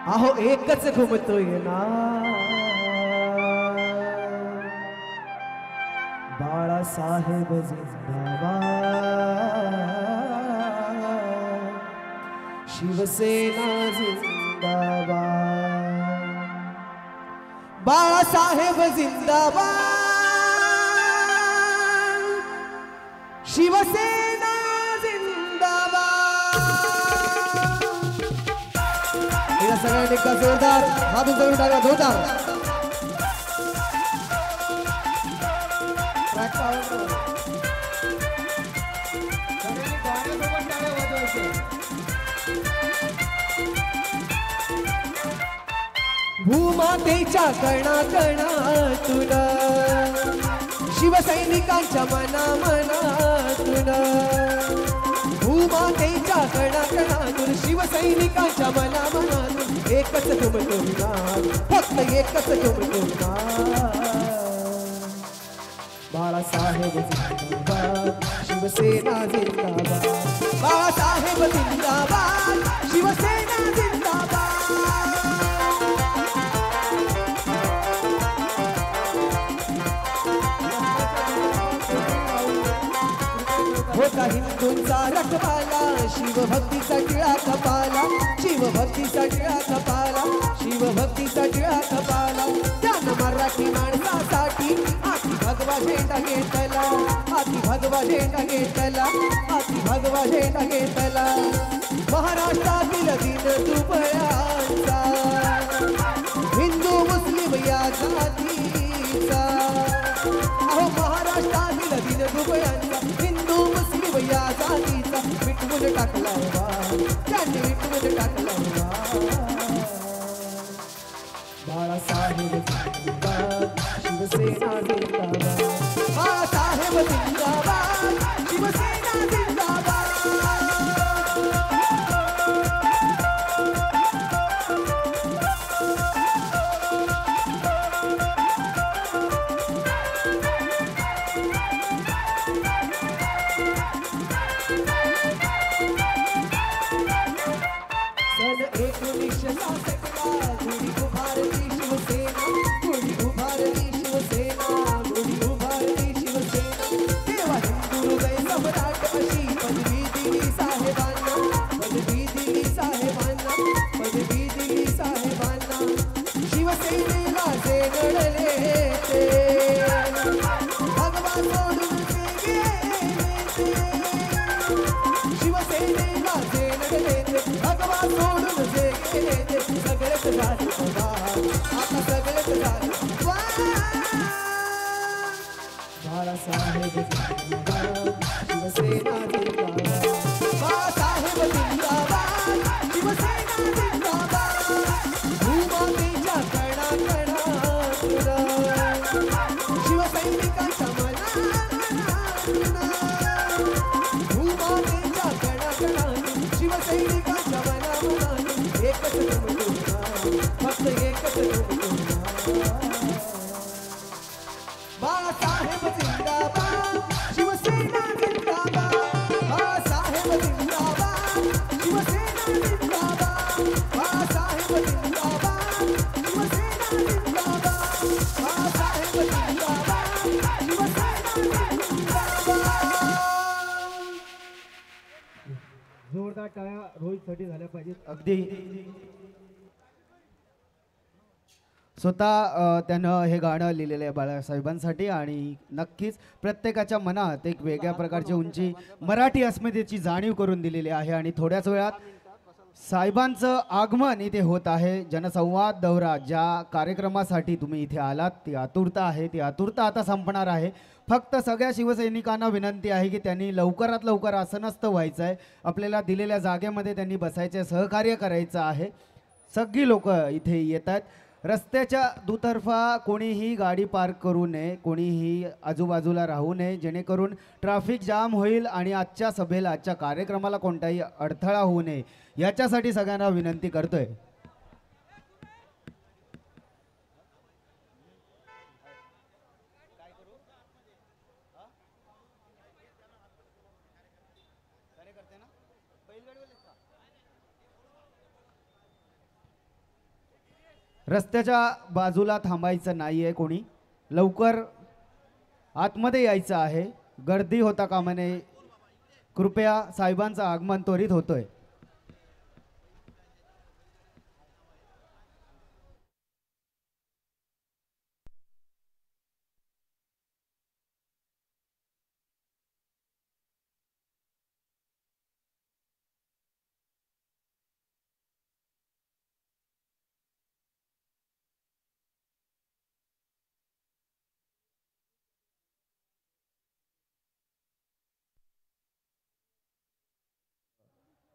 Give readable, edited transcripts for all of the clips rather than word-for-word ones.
अहो एकच घुमतोय ना बाळासाहेब जिंदाबाद शिवसेना जिंदाबाद बाळासाहेब जिंदाबाद शिवसेना जिंदाबाद या सगळ्यांनी का जोरदार हात उचलून टाका जोरदार भूमातेच्या कणाकणातून शिवसैनिकांच्या मनामनातून भूमातेच्या कणाकणातून शिवसैनिकांच्या मनामनातून एकच घुमतोय फक्त एकच घुमतोय बाळासाहेब जिंदाबाद शिवसेना जिंदाबाद बाळासाहेब जिंदाबाद शिवसेना जिंदाबाद होता हिंदूंचा रखवाला शिवभक्तीचा टिळा कपाला शिवभक्तीचा टिळा कपाला शिवभक्तीचा टिळा कपाला त्यानं मराठी माणसासाठी आती भगवा झेंडा घेतला आती भगवा झेंडा घेतला आती भगवा झेंडा घेतला महाराष्ट्रातील दीन दुबळ्यांचा हिंदू मुस्लिम या जातीचा अहो महाराष्ट्रातील दीन दुबळ्यांचा हिंदू मुस्लिम या जातीचा मिटवून टाकला त्यांनी मिटवून टाकला बाळासाहेब जिंदाबाद शिवसेना जिंदाबाद बाळासाहेब जिंदाबाद शिवसेना जिंदाबाद सन 1966 गुढी उभारली शिवसेना गुढी उभारली शिवसेना गुढी उभारली शिवसेना तेव्हा हिंदू हृदय सम्राट अशी पदवी दिली साहेबांना पदवी दिली साहेबांना पदवी दिली साहेबांना शिवसेनेला जे लढले ते भगवा सोडून ते गेले शिवसेनेला जे लढले ते भगवा सोडून जे गेले ते सगळेच झाले बघा आता सगळेच झाले बाळासाहेब जिंदाबाद शिवसेना जिंदाबाद बाळासाहेब जिंदाबाद शिवसेना जिंदाबाद भूमातेच्या कणाकणातून शिवसैनिकांच्या मनामनातून भूमातेच्या कणाकणातून शिवसैनिकांच्या मनामनातून एकच घुमतोय फक्त एकच घुमतोय बाळासाहेब जिंदाबाद शिवसेना जिंदाबाद बाळासाहेब जिंदाबाद शिवसेना जिंदाबाद बाळासाहेब जिंदाबाद शिवसेना जिंदाबाद बाळासाहेब जिंदाबाद शिवसेना जिंदाबाद जोरदार टाळ्या रोहितसाठी झाल्या पाहिजेत. अगदी स्वतः त्यानं हे गाणं लिहिलेलं आहे बाळासाहेबांसाठी आणि नक्कीच प्रत्येकाच्या मनात एक वेगळ्या प्रकारची उंची मराठी अस्मितेची जाणीव करून दिलेली आहे. आणि थोड्याच वेळात साहेबांचं आगमन इथे होत आहे. जनसंवाद दौरा ज्या कार्यक्रमासाठी तुम्ही इथे आलात ती आतुरता आहे, ती आतुरता आता संपणार आहे. फक्त सगळ्या शिवसैनिकांना विनंती आहे की त्यांनी लवकरात लवकर आसनस्थ व्हायचं आहे. आपल्याला दिलेल्या जागेमध्ये त्यांनी बसायचे, सहकार्य करायचं आहे. सगळी लोक इथे येत आहेत. रस्त्याच्या दुतर्फा कोणीही गाडी पार्क करू नये, कोणीही आजूबाजूला राहू नये, जेणेकरून ट्रॅफिक जाम होईल आणि आजच्या सभेला आजच्या कार्यक्रमाला कोणताही अडथळा होऊ नये याच्यासाठी सगळ्यांना विनंती करतोय. रस्त्याच्या बाजूला थांबायचं नाही आहे कोणी, लवकर आतमध्ये यायचं आहे, गर्दी होता कामा नये. कृपया साहेबांचं आगमन त्वरित होतोय.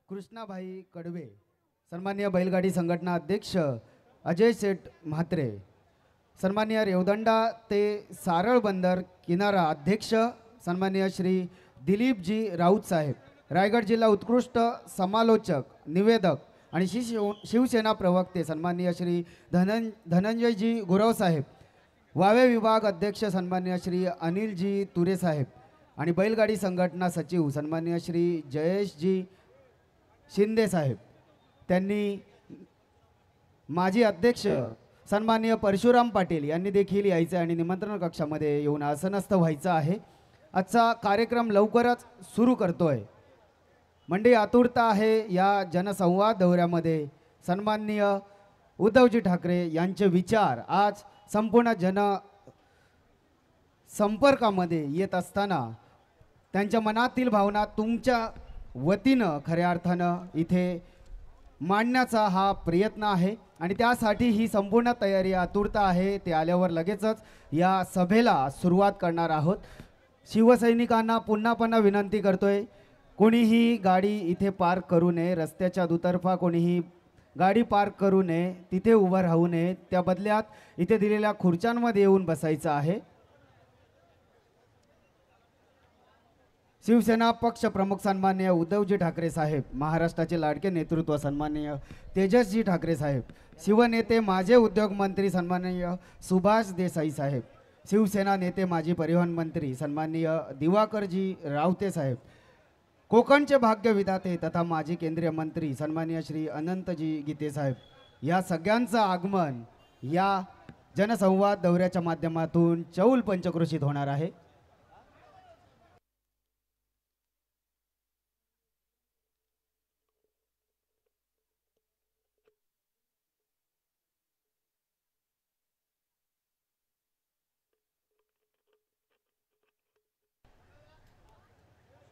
कृष्णाभाई कडवे, सन्माननीय बैलगाडी संघटना अध्यक्ष अजय सेठ म्हात्रे, सन्माननीय रेवदंडा ते सारळ बंदर किनारा अध्यक्ष सन्माननीय श्री दिलीपजी राऊत साहेब, रायगड जिल्हा उत्कृष्ट समालोचक निवेदक आणि शिवसेना प्रवक्ते सन्माननीय श्री धनंजयजी गुरव साहेब, वावे विभाग अध्यक्ष सन्माननीय श्री अनिलजी तुरे साहेब आणि बैलगाडी संघटना सचिव सन्माननीय श्री जयेशजी शिंदे साहेब, त्यांनी माजी अध्यक्ष सन्माननीय परशुराम पाटील यांनी देखील यायचं आणि निमंत्रण कक्षामध्ये येऊन आसनस्थ व्हायचं आहे. आजचा कार्यक्रम लवकरच सुरू करतोय. मंडळी आतुरता आहे या जनसंवाद दौऱ्यामध्ये सन्माननीय उद्धवजी ठाकरे यांचे विचार आज संपूर्ण जन संपर्कामध्ये येत असताना त्यांच्या मनातील भावना तुमच्या वतीनं खऱ्या अर्थानं इथे मांडण्याचा हा प्रयत्न आहे आणि त्यासाठी ही संपूर्ण तयारी आतुरता आहे. ते आल्यावर लगेचच या सभेला सुरुवात करणार आहोत. शिवसैनिकांना पुन्हा विनंती करतोय, कोणीही गाडी इथे पार्क करू नये, रस्त्याच्या दुतर्फा कोणीही गाडी पार्क करू नये, तिथे उभं राहू नये, त्या बदल्यात इथे दिलेल्या खुर्च्यांमध्ये येऊन बसायचं आहे. शिवसेना पक्ष प्रमुख सन्माननीय उद्धवजी ठाकरे साहेब, महाराष्ट्राचे लाडके नेतृत्व सन्माननीय तेजसजी ठाकरे साहेब, शिवनेते माजी उद्योग मंत्री सन्माननीय सुभाष देसाई साहेब, शिवसेना नेते माजी परिवहन मंत्री सन्माननीय दिवाकरजी रावते साहेब, कोकणचे भाग्य विधाते तथा माजी केंद्रीय मंत्री सन्माननीय श्री अनंतजी गीते साहेब, या सगळ्यांचं आगमन या जनसंवाद दौऱ्याच्या माध्यमातून चौल पंचक्रोशीत होणार आहे.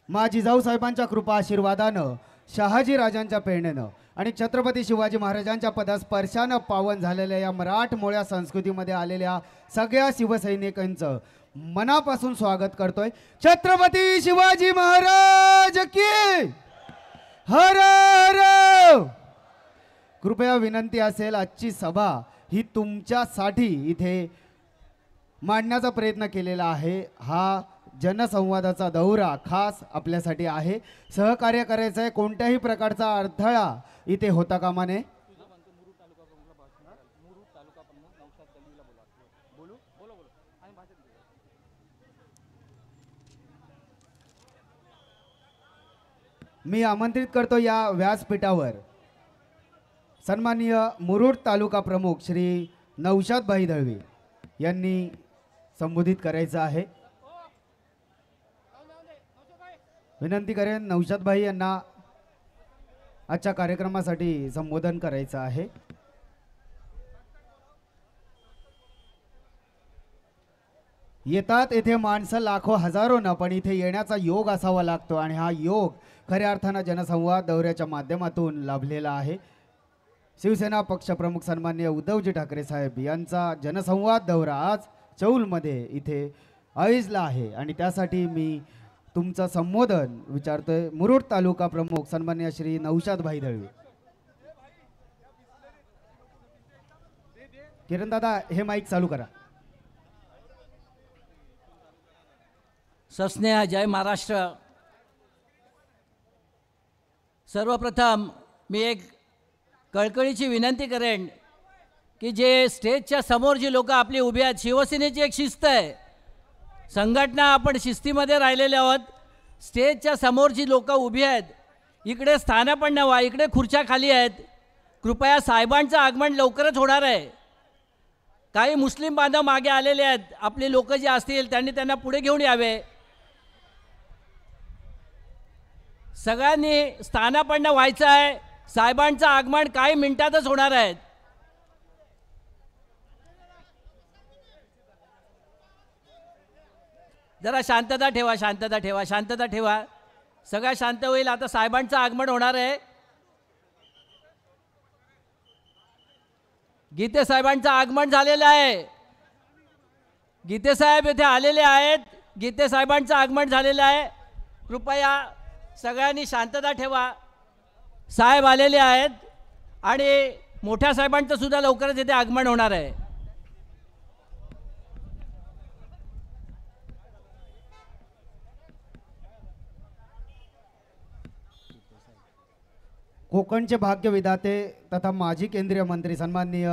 मा जिजाऊसाहेबांच्या कृपा आशीर्वादानं, शहाजी राजांच्या प्रेरणेनं आणि छत्रपती शिवाजी महाराजांच्या पदस्पर्शानं पावन झालेल्या या मराठमोळ्या संस्कृतीमध्ये आलेल्या सगळ्या शिवसैनिकांचं मनापासून स्वागत करतोय. छत्रपती शिवाजी महाराज की हर हर. कृपया विनंती असेल, आजची सभा ही तुमच्यासाठी इथे मांडण्याचा प्रयत्न केलेला आहे. हा जनसंवादाचा दौरा खास आपल्यासाठी आहे. सहकार्य करायचं आहे, कोणत्याही प्रकारचा अडथळा इथे होता कामा नये. मी आमंत्रित करतो या व्यासपीठावर सन्माननीय मुरुड तालुका प्रमुख श्री नौशादभाई दळवी यांनी संबोधित करायचं आहे. विनंती करेन नौशादभाई यांना आजच्या कार्यक्रमासाठी संबोधन करायचं आहे. येतात येथे माणसं लाखो हजारो न, पण इथे येण्याचा योग असावा लागतो आणि हा योग खऱ्या अर्थानं जनसंवाद दौऱ्याच्या माध्यमातून लाभलेला आहे. शिवसेना पक्षप्रमुख सन्माननीय उद्धवजी ठाकरे साहेब यांचा जनसंवाद दौरा आज चौलमध्ये इथे आयोजला आहे आणि त्यासाठी मी तुमचं संबोधन विचारतोय. मुरुड तालुका प्रमुख सन्माननीय श्री नौशादभाई दळवी. किरण दादा, हे माईक चालू करा. सस्नेह जय महाराष्ट्र. सर्वप्रथम मी एक कळकळीची विनंती करेन की जे स्टेजच्या समोर जी लोक आपली उभी आहेत, शिवसेनेची एक शिस्त आहे, संघटना आपण शिस्तीमध्ये राहिलेले आहोत. स्टेजच्या समोर जी लोक उभी आहेत, इकडे स्थानं पण नवा, इकडे खुर्च्या खाली आहेत. कृपया साहेबांचं आगमन लवकरच होणार आहे. काही मुस्लिम बांधव मागे आलेले आहेत, आपले लोक जे असतील त्यांनी त्यांना पुढे घेऊन यावे. सगळ्यांनी स्थानापन्न व्हायचं आहे. साहेबांचं आगमन काही मिनिटातच होणार आहे. जरा शांतता ठेवा, शांतता ठेवा, शांतता ठेवा. सगळं शांत होईल. आता साहेबांचं आगमन होणार आहे. गीते साहेबांचं आगमन झालेलं आहे. गीते साहेब येथे आलेले आहेत. गीते साहेबांचं आगमन झालेलं आहे. कृपया सगळ्यांनी शांतता ठेवा. साहेब आलेले आहेत आणि मोठ्या साहेबांचं सुद्धा लवकरच येथे आगमन होणार आहे. कोकणचे भाग्यविधाते तथा माजी केंद्रीय मंत्री सन्माननीय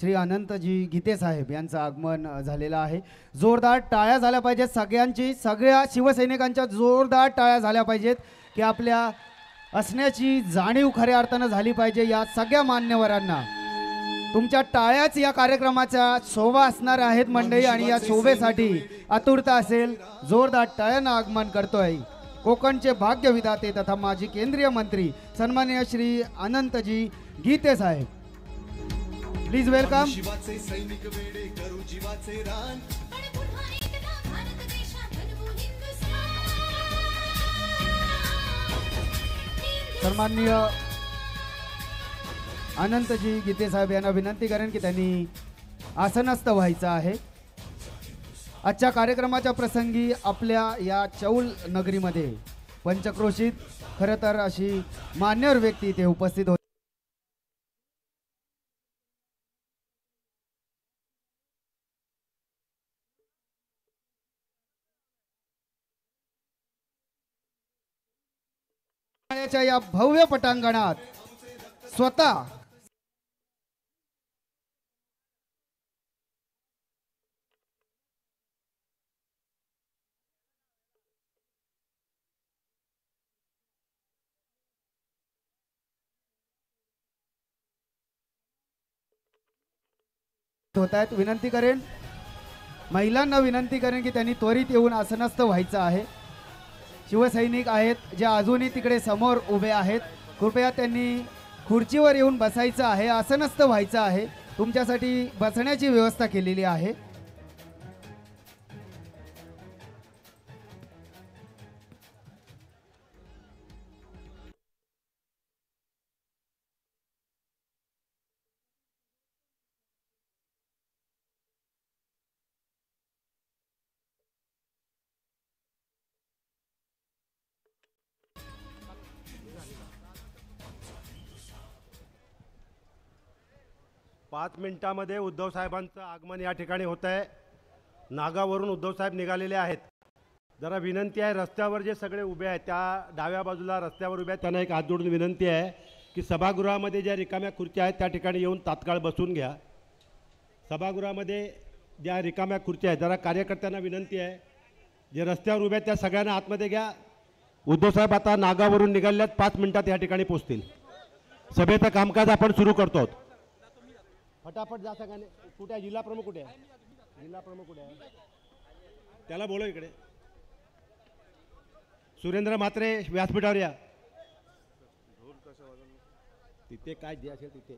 श्री अनंतजी गीते साहेब यांचं आगमन झालेलं आहे. जोरदार टाळ्या झाल्या पाहिजेत सगळ्यांची, सगळ्या शिवसैनिकांच्या जोरदार टाळ्या झाल्या पाहिजेत की आपल्या असण्याची जाणीव खऱ्या अर्थानं झाली पाहिजे. या सगळ्या मान्यवरांना तुमच्या टाळ्याच या कार्यक्रमाच्या शोभा असणार आहेत मंडळी, आणि या शोभेसाठी आतुरता असेल. जोरदार टाळ्यांना आगमन करतोय कोकणचे भाग्यविधाते तथा माजी केंद्रीय मंत्री सन्माननीय श्री अनंतजी गीते साहेब. Please welcome. शिवाचे सैनिक वेडे करू जीवाचे रान पण पुन्हा एकदा भारत देशात बनवू हिंदुस्थान. सन्माननीय अनंतजी गीते साहेब यांना विनंती करेन की त्यांनी आसनस्थ व्हायचं आहे. आजच्या कार्यक्रमाच्या प्रसंगी आपल्या या चौल नगरीमध्ये पंचक्रोशीत खरं तर अशी मान्यवर व्यक्ती इथे उपस्थित होती. या भव्य पटांगणात स्वतः होत आहेत. विनंती करेन, महिलांना विनंती करेन की त्यांनी त्वरित येऊन आसनस्थ व्हायचं आहे. शिवसैनिक आहेत जे अजूनही तिकडे समोर उभे आहेत, कृपया त्यांनी खुर्चीवर येऊन बसायचं आहे, आसनस्थ व्हायचं आहे. तुमच्यासाठी बसण्याची व्यवस्था केलेली आहे. पाच मिनिटामध्ये उद्धव साहेबांचं आगमन या ठिकाणी होत आहे. नागावरून उद्धव साहेब निघालेले आहेत. जरा विनंती आहे, रस्त्यावर जे सगळे उभे आहेत त्या डाव्या बाजूला रस्त्यावर उभे आहेत त्यांना एक हात जोडून विनंती आहे की सभागृहामध्ये ज्या रिकाम्या खुर्च्या आहेत त्या ठिकाणी येऊन तात्काळ बसून घ्या. सभागृहामध्ये ज्या रिकाम्या खुर्च्या आहेत, जरा कार्यकर्त्यांना विनंती आहे जे रस्त्यावर उभे आहेत त्या सगळ्यांना आतमध्ये घ्या. उद्धव साहेब आता नागावरून निघाले आहेत, 5 मिनिटात या ठिकाणी पोहोचतील. सभेचं कामकाज आपण सुरू करतो. फटाफट जा सगळ्यांनी. कुठे आहे जिल्हा प्रमुख? कुठे आहे जिल्हा प्रमुख? कुठे आहे? त्याला बोलव इकडे. सुरेंद्र म्हात्रे व्यासपीठावर या. तिथे काय जे असेल तिथे.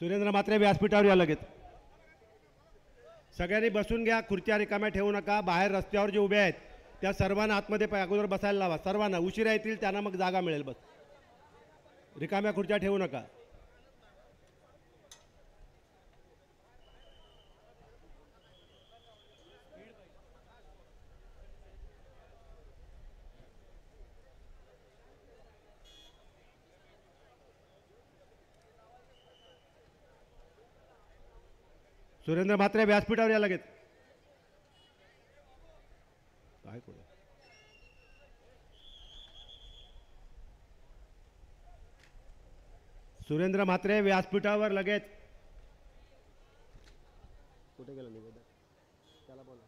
सुरेंद्र म्हात्रे व्यासपीठावर या लगेच. सगळ्यांनी बसून घ्या, खुर्च्या रिकाम्या ठेवू नका. बाहेर रस्त्यावर जे उभे आहेत त्या सर्वांना आतमध्ये अगोदर बसायला लावा. सर्वांना उशिरा येतील त्यांना मग जागा मिळेल. बस रिकाम्या खुर्च्या ठेवू नका. सुरेंद्र म्हात्रे व्यासपीठावर या लगेच. काय कोण सुरेंद्र म्हात्रे व्यासपीठावर लगेच. कुठे गेला निवेदन? त्याला बोला.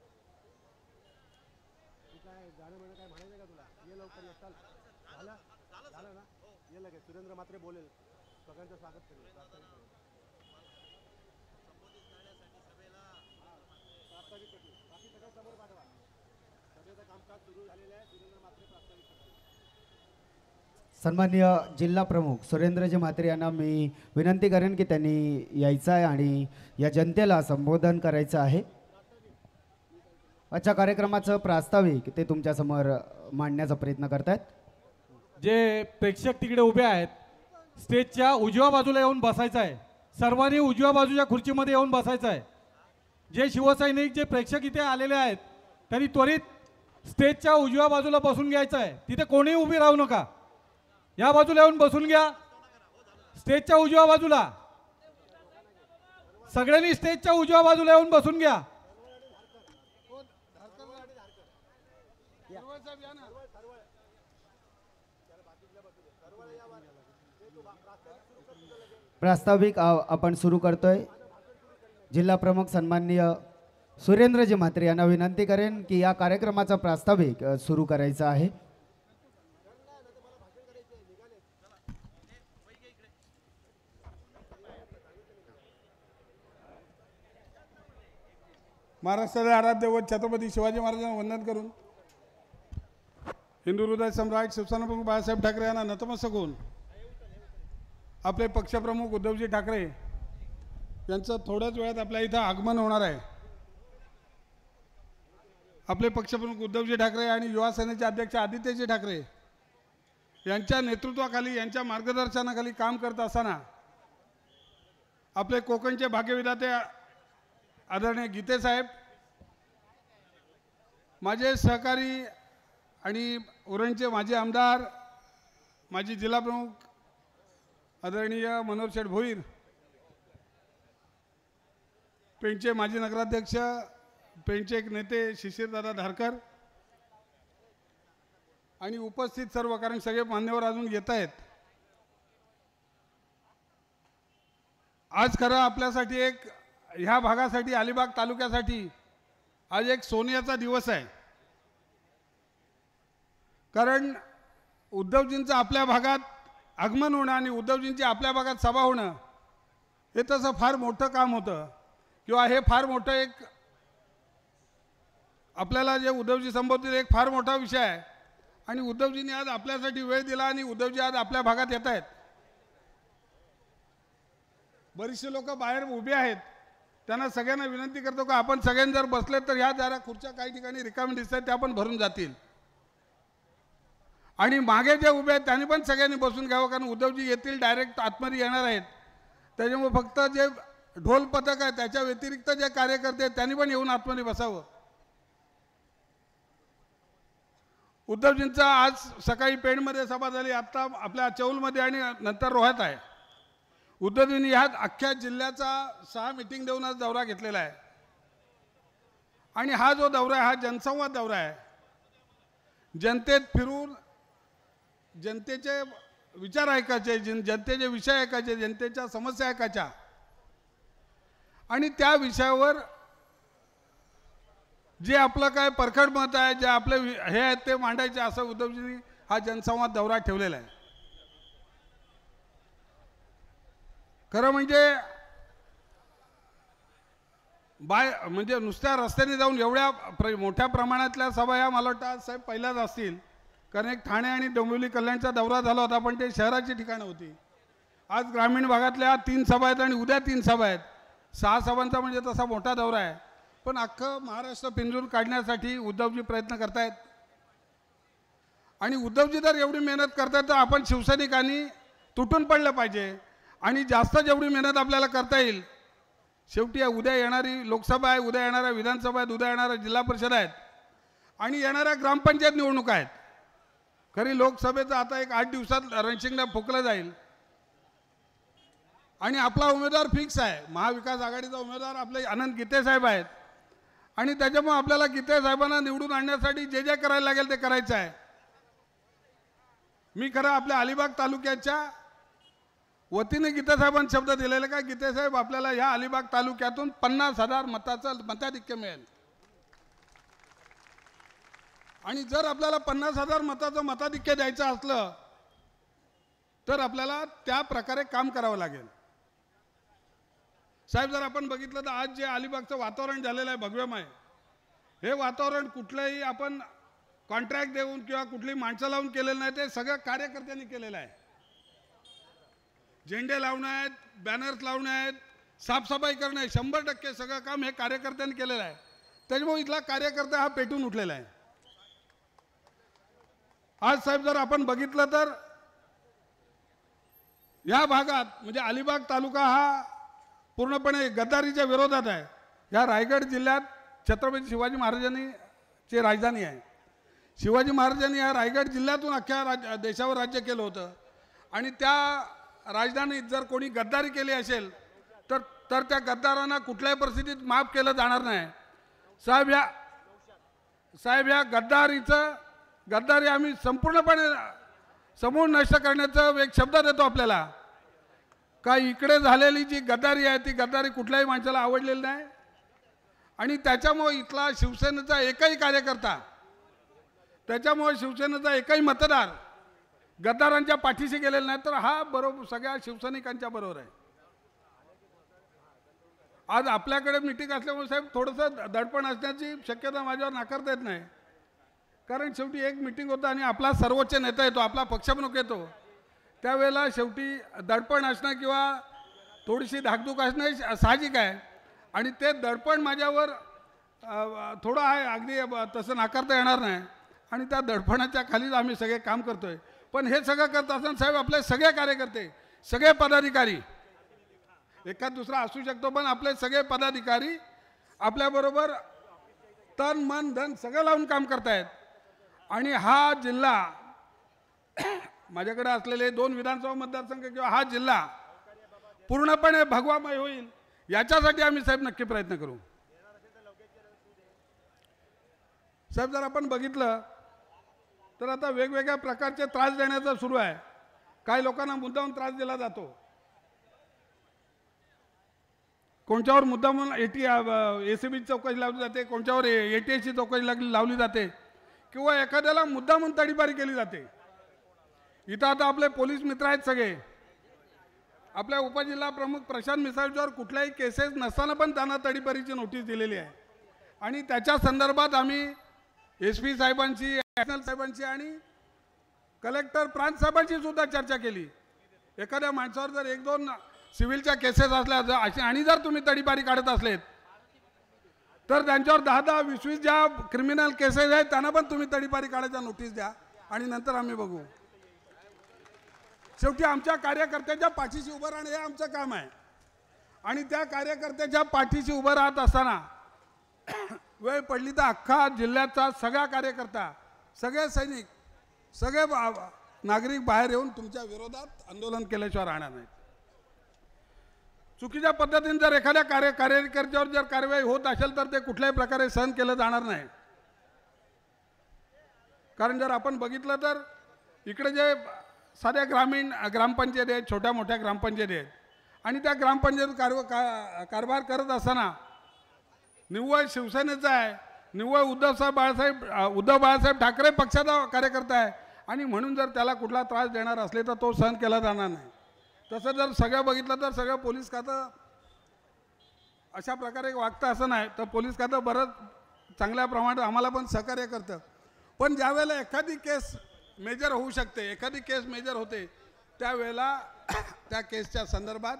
काय गाणं म्हणणं काय म्हणायचं का तुला? ये लवकर. झालं झालं ना? ये लगेच. सुरेंद्र म्हात्रे बोलेल. सन्माननीय जिल्हा प्रमुख सुरेंद्रजी म्हात्रे यांना मी विनंती करेन की त्यांनी यायचं आहे आणि या जनतेला संबोधन करायचं आहे. आजच्या कार्यक्रमाचं प्रास्ताविक ते तुमच्यासमोर मांडण्याचा प्रयत्न करतायत. जे प्रेक्षक तिकडे उभे आहेत स्टेजच्या उजव्या बाजूला येऊन बसायचं आहे. सर्वांनी उजव्या बाजूच्या खुर्चीमध्ये येऊन बसायचं आहे. जे शिवसैनिक जे प्रेक्षक इथे आलेले आहेत त्यांनी त्वरित स्टेजच्या उजव्या बाजूला बसून घ्यायचं आहे. तिथे कोणीही उभी राहू नका. या बाजूला येऊन बसून घ्या. स्टेजच्या उजव्या बाजूला सगळ्यांनी स्टेजच्या उजव्या बाजूला येऊन बसून घ्या. प्रास्ताविक आपण सुरू करतोय. जिल्हा प्रमुख सन्माननीय सुरेंद्रजी म्हात्रे यांना विनंती करेन की या कार्यक्रमाचा प्रास्ताविक सुरू करायचा आहे. महाराष्ट्राचे आराध्य दैवत छत्रपती शिवाजी महाराजांना वंदन करून हिंदू हृदय सम्राट शिवसेना प्रमुख बाळासाहेब ठाकरे यांना नतमस्तक होऊन आपले पक्षप्रमुख उद्धवजी ठाकरे यांचं थोड्याच वेळात आपल्या इथं आगमन होणार आहे. आपले पक्षप्रमुख उद्धवजी ठाकरे आणि युवा सेनेचे अध्यक्ष आदित्यजी ठाकरे यांच्या नेतृत्वाखाली यांच्या मार्गदर्शनाखाली काम करत असताना आपले कोकणचे भाग्यविधाते आदरणीय गीते साहेब, माझे सहकारी आणि उरणचे माजी आमदार माजी जिल्हा प्रमुख आदरणीय मनोहर शेठ भोईर, पेणचे माजी नगराध्यक्ष पेणचे एक नेते शिशिरदादा धारकर आणि उपस्थित सर्व, कारण सगळे मान्यवर अजून येत आहेत. आज खरं आपल्यासाठी एक ह्या भागासाठी अलिबाग तालुक्यासाठी आज एक सोन्याचा दिवस आहे. कारण उद्धवजींचं आपल्या भागात आगमन होणं आणि उद्धवजींची आपल्या भागात सभा होणं हे तसं फार मोठं काम होतं किंवा हे फार मोठं एक आपल्याला जे उद्धवजी संबोधित एक फार मोठा विषय आहे. आणि उद्धवजींनी आज आपल्यासाठी वेळ दिला आणि उद्धवजी आज आपल्या भागात येत आहेत. बरीचसे लोक बाहेर उभे आहेत. त्यांना सगळ्यांना विनंती करतो की आपण सगळ्यांनी जर बसले तर ह्या जरा खुर्च्या काही ठिकाणी रिकामी दिसत आहेत त्या पण भरून जातील. आणि मागे जे उभे आहेत त्यांनी पण सगळ्यांनी बसून घ्यावं, कारण उद्धवजी येतील, डायरेक्ट आतमध्ये येणार आहेत. त्याच्यामुळे फक्त जे ढोल पथक आहे त्याच्या व्यतिरिक्त जे कार्यकर्ते आहेत त्यांनी पण येऊन आतमध्ये बसावं. उद्धवजींचा आज सकाळी पेणमध्ये सभा झाली, आत्ता आपल्या चौलमध्ये आणि नंतर रोह्यात आहे. उद्धवजींनी ह्यात अख्ख्या जिल्ह्याचा 6 मीटिंग देऊन आज दौरा घेतलेला आहे. आणि हा जो दौरा आहे हा जनसंवाद दौरा आहे. जनतेत फिरून जनतेचे विचार ऐकायचे, जनतेचे विषय ऐकायचे, जनतेच्या समस्या ऐकायच्या आणि त्या विषयावर जे आपलं काय परखड मत आहे, जे आपले हे आहेत ते मांडायचे, असं उद्धवजींनी हा जनसंवाद दौरा ठेवलेला आहे. खरं म्हणजे नुसत्या रस्त्याने जाऊन एवढ्या मोठ्या प्रमाणातल्या सभा ह्या मला वाटतं आज साहेब पहिल्याच असतील. कारण एक ठाणे आणि डोंबिवली कल्याणचा दौरा झाला होता पण ते शहराची ठिकाणं होती. आज ग्रामीण भागातल्या 3 सभा आहेत आणि उद्या 3 सभा आहेत. 6 सभांचा म्हणजे तसा मोठा दौरा आहे. पण अख्खं महाराष्ट्र पिंजून काढण्यासाठी उद्धवजी प्रयत्न करतायत. आणि उद्धवजी जर एवढी मेहनत करतायत तर आपण शिवसैनिकांनी तुटून पडलं पाहिजे. आणि जास्त जेवढी मेहनत आपल्याला करता येईल, शेवटी उद्या येणारी लोकसभा आहे, उद्या येणाऱ्या विधानसभा आहेत, उद्या येणाऱ्या जिल्हा परिषद आहेत आणि येणाऱ्या ग्रामपंचायत निवडणुका आहेत. खरी लोकसभेचं आता एक 8 दिवसात रणशिंगणा फुकलं जाईल आणि आपला उमेदवार फिक्स आहे. महाविकास आघाडीचा उमेदवार आपले अनंत गीते साहेब आहेत आणि त्याच्यामुळे आपल्याला गीते साहेबांना निवडून आणण्यासाठी जे जे करायला लागेल ते करायचं आहे. मी खरं आपल्या अलिबाग तालुक्याच्या वतीने गीते साहेबांनी शब्द दिलेले का गीते साहेब आपल्याला ह्या अलिबाग तालुक्यातून 50,000 मताचं मताधिक्य मिळेल. आणि जर आपल्याला 50,000 मताचं मताधिक्य द्यायचं असलं तर आपल्याला त्या प्रकारे काम करावं लागेल. साहेब जर आपण बघितलं तर आज जे अलिबागचं वातावरण झालेलं आहे भगव्यमय, हे वातावरण कुठलंही आपण कॉन्ट्रॅक्ट देऊन किंवा कुठली माणसं लावून केलेलं नाही, ते सगळं कार्यकर्त्यांनी केलेलं आहे. झेंडे लावणं आहेत, बॅनर्स लावणं आहेत, साफसफाई करणं आहे, 100% सगळं काम हे कार्यकर्त्यांनी केलेलं आहे. त्याच्यामुळे इथला कार्यकर्ता हा पेटून उठलेला आहे. आज साहेब जर आपण बघितलं तर या भागात म्हणजे अलिबाग तालुका हा पूर्णपणे गद्दारीच्या विरोधात आहे. या रायगड जिल्ह्यात छत्रपती शिवाजी महाराजांनी ची राजधानी आहे. शिवाजी महाराजांनी या रायगड जिल्ह्यातून अख्ख्या देशावर राज्य केलं होतं आणि त्या राजधानीत जर कोणी गद्दारी केली असेल तर त्या गद्दारांना कुठल्याही परिस्थितीत माफ केलं जाणार नाही. साहेब या गद्दारी आम्ही संपूर्णपणे समूळ नष्ट करण्याचा एक शब्द देतो आपल्याला. का इकडे झालेली जी गद्दारी आहे ती गद्दारी कुठल्याही माणसाला आवडलेली नाही आणि त्याच्यामुळे इथला शिवसेनेचा एकही कार्यकर्ता, त्याच्यामुळे शिवसेनेचा एकही मतदार गद्दारांच्या पाठीशी गेलेला नाही, तर हा बरोबर सगळ्या शिवसैनिकांच्या बरोबर आहे. आज आपल्याकडे मिटिंग असल्यामुळे साहेब थोडंसं दडपण असण्याची शक्यता माझ्यावर नाकारता येत नाही. कारण शेवटी एक मिटिंग होतं आणि आपला सर्वोच्च नेता येतो, आपला पक्षप्रमुख येतो, त्यावेळेला शेवटी दडपण असणं किंवा थोडीशी धाकधूक असणं साहजिक आहे आणि ते दडपण माझ्यावर थोडं आहे, अगदी तसं नाकारता येणार नाही आणि त्या दडपणाच्या खालीच आम्ही सगळे काम करतोय. पण हे सगळं करत असताना साहेब आपले सगळे कार्यकर्ते, सगळे पदाधिकारी, एखाद दुसरा असू शकतो पण आपले सगळे पदाधिकारी आपल्याबरोबर तन मन धन सगळं लावून काम करतायत. आणि हा जिल्हा, माझ्याकडे असलेले 2 विधानसभा मतदारसंघ किंवा हा जिल्हा पूर्णपणे भगवामय होईल याच्यासाठी आम्ही साहेब नक्की प्रयत्न करू. साहेब जर आपण बघितलं तर आता वेगवेगळ्या प्रकारचे त्रास देण्याचं सुरू आहे. काही लोकांना मुद्दामून त्रास दिला जातो, कोणत्यावर मुद्दामून ACB चौकशी लावली जाते, कोणत्यावर ATS ची चौकशी लावली जाते किंवा एखाद्याला मुद्दामून तडीपारी केली जाते. इथं आता आपले पोलीस मित्र आहेत सगळे, आपल्या उपजिल्हा प्रमुख प्रशांत मिसाळच्यावर कुठल्याही केसेस नसताना पण त्यांना तडीपारीची नोटीस दिलेली आहे आणि त्याच्या संदर्भात आम्ही SP साहेबांची, ॲडिशनल साहेबांची आणि कलेक्टर प्रांत साहेबांची सुद्धा चर्चा केली. एखाद्या माणसावर जर 1-2 सिव्हिलच्या केसेस असल्या आणि जर तुम्ही तडीपारी काढत असलेत तर त्यांच्यावर 10-10, 20-20 ज्या क्रिमिनल केसेस आहेत त्यांना पण तुम्ही तडीपारी काढायचा नोटीस द्या आणि नंतर आम्ही बघू. शेवटी आमच्या कार्यकर्त्याच्या पाठीशी उभं राहणं हे आमचं काम आहे आणि त्या कार्यकर्त्याच्या पाठीशी उभं राहत असताना वेळ पडली तर अख्खा जिल्ह्याचा सगळा कार्यकर्ता, सगळे सैनिक, सगळे नागरिक बाहेर येऊन तुमच्या विरोधात आंदोलन केल्याशिवाय राहणार नाहीत. चुकीच्या पद्धतीने जर एखाद्या कार्यकर्त्यावर जर कारवाई होत असेल तर ते कुठल्याही प्रकारे सहन केलं जाणार नाही. कारण जर आपण बघितलं तर इकडे जे साध्या ग्रामपंचायत आहेत, छोट्या मोठ्या ग्रामपंचायत आहेत आणि त्या ग्रामपंचायत कारभार करत असताना निव्वळ शिवसेनेचा आहे, निव्वळ उद्धव बाळासाहेब ठाकरे पक्षाचा कार्यकर्ता आहे आणि म्हणून जर त्याला कुठला त्रास देणार असले तर तो सहन केला जाणार नाही. तसं जर सगळं बघितलं तर सगळं पोलीस खातं अशा प्रकारे वागतं असं नाही, तर पोलीस खातं बरंच चांगल्या प्रमाणात आम्हाला पण सहकार्य करतं. पण ज्यावेळेला एखादी केस मेजर होऊ शकते, एखादी केस मेजर होते, त्यावेळेला त्या केसच्या संदर्भात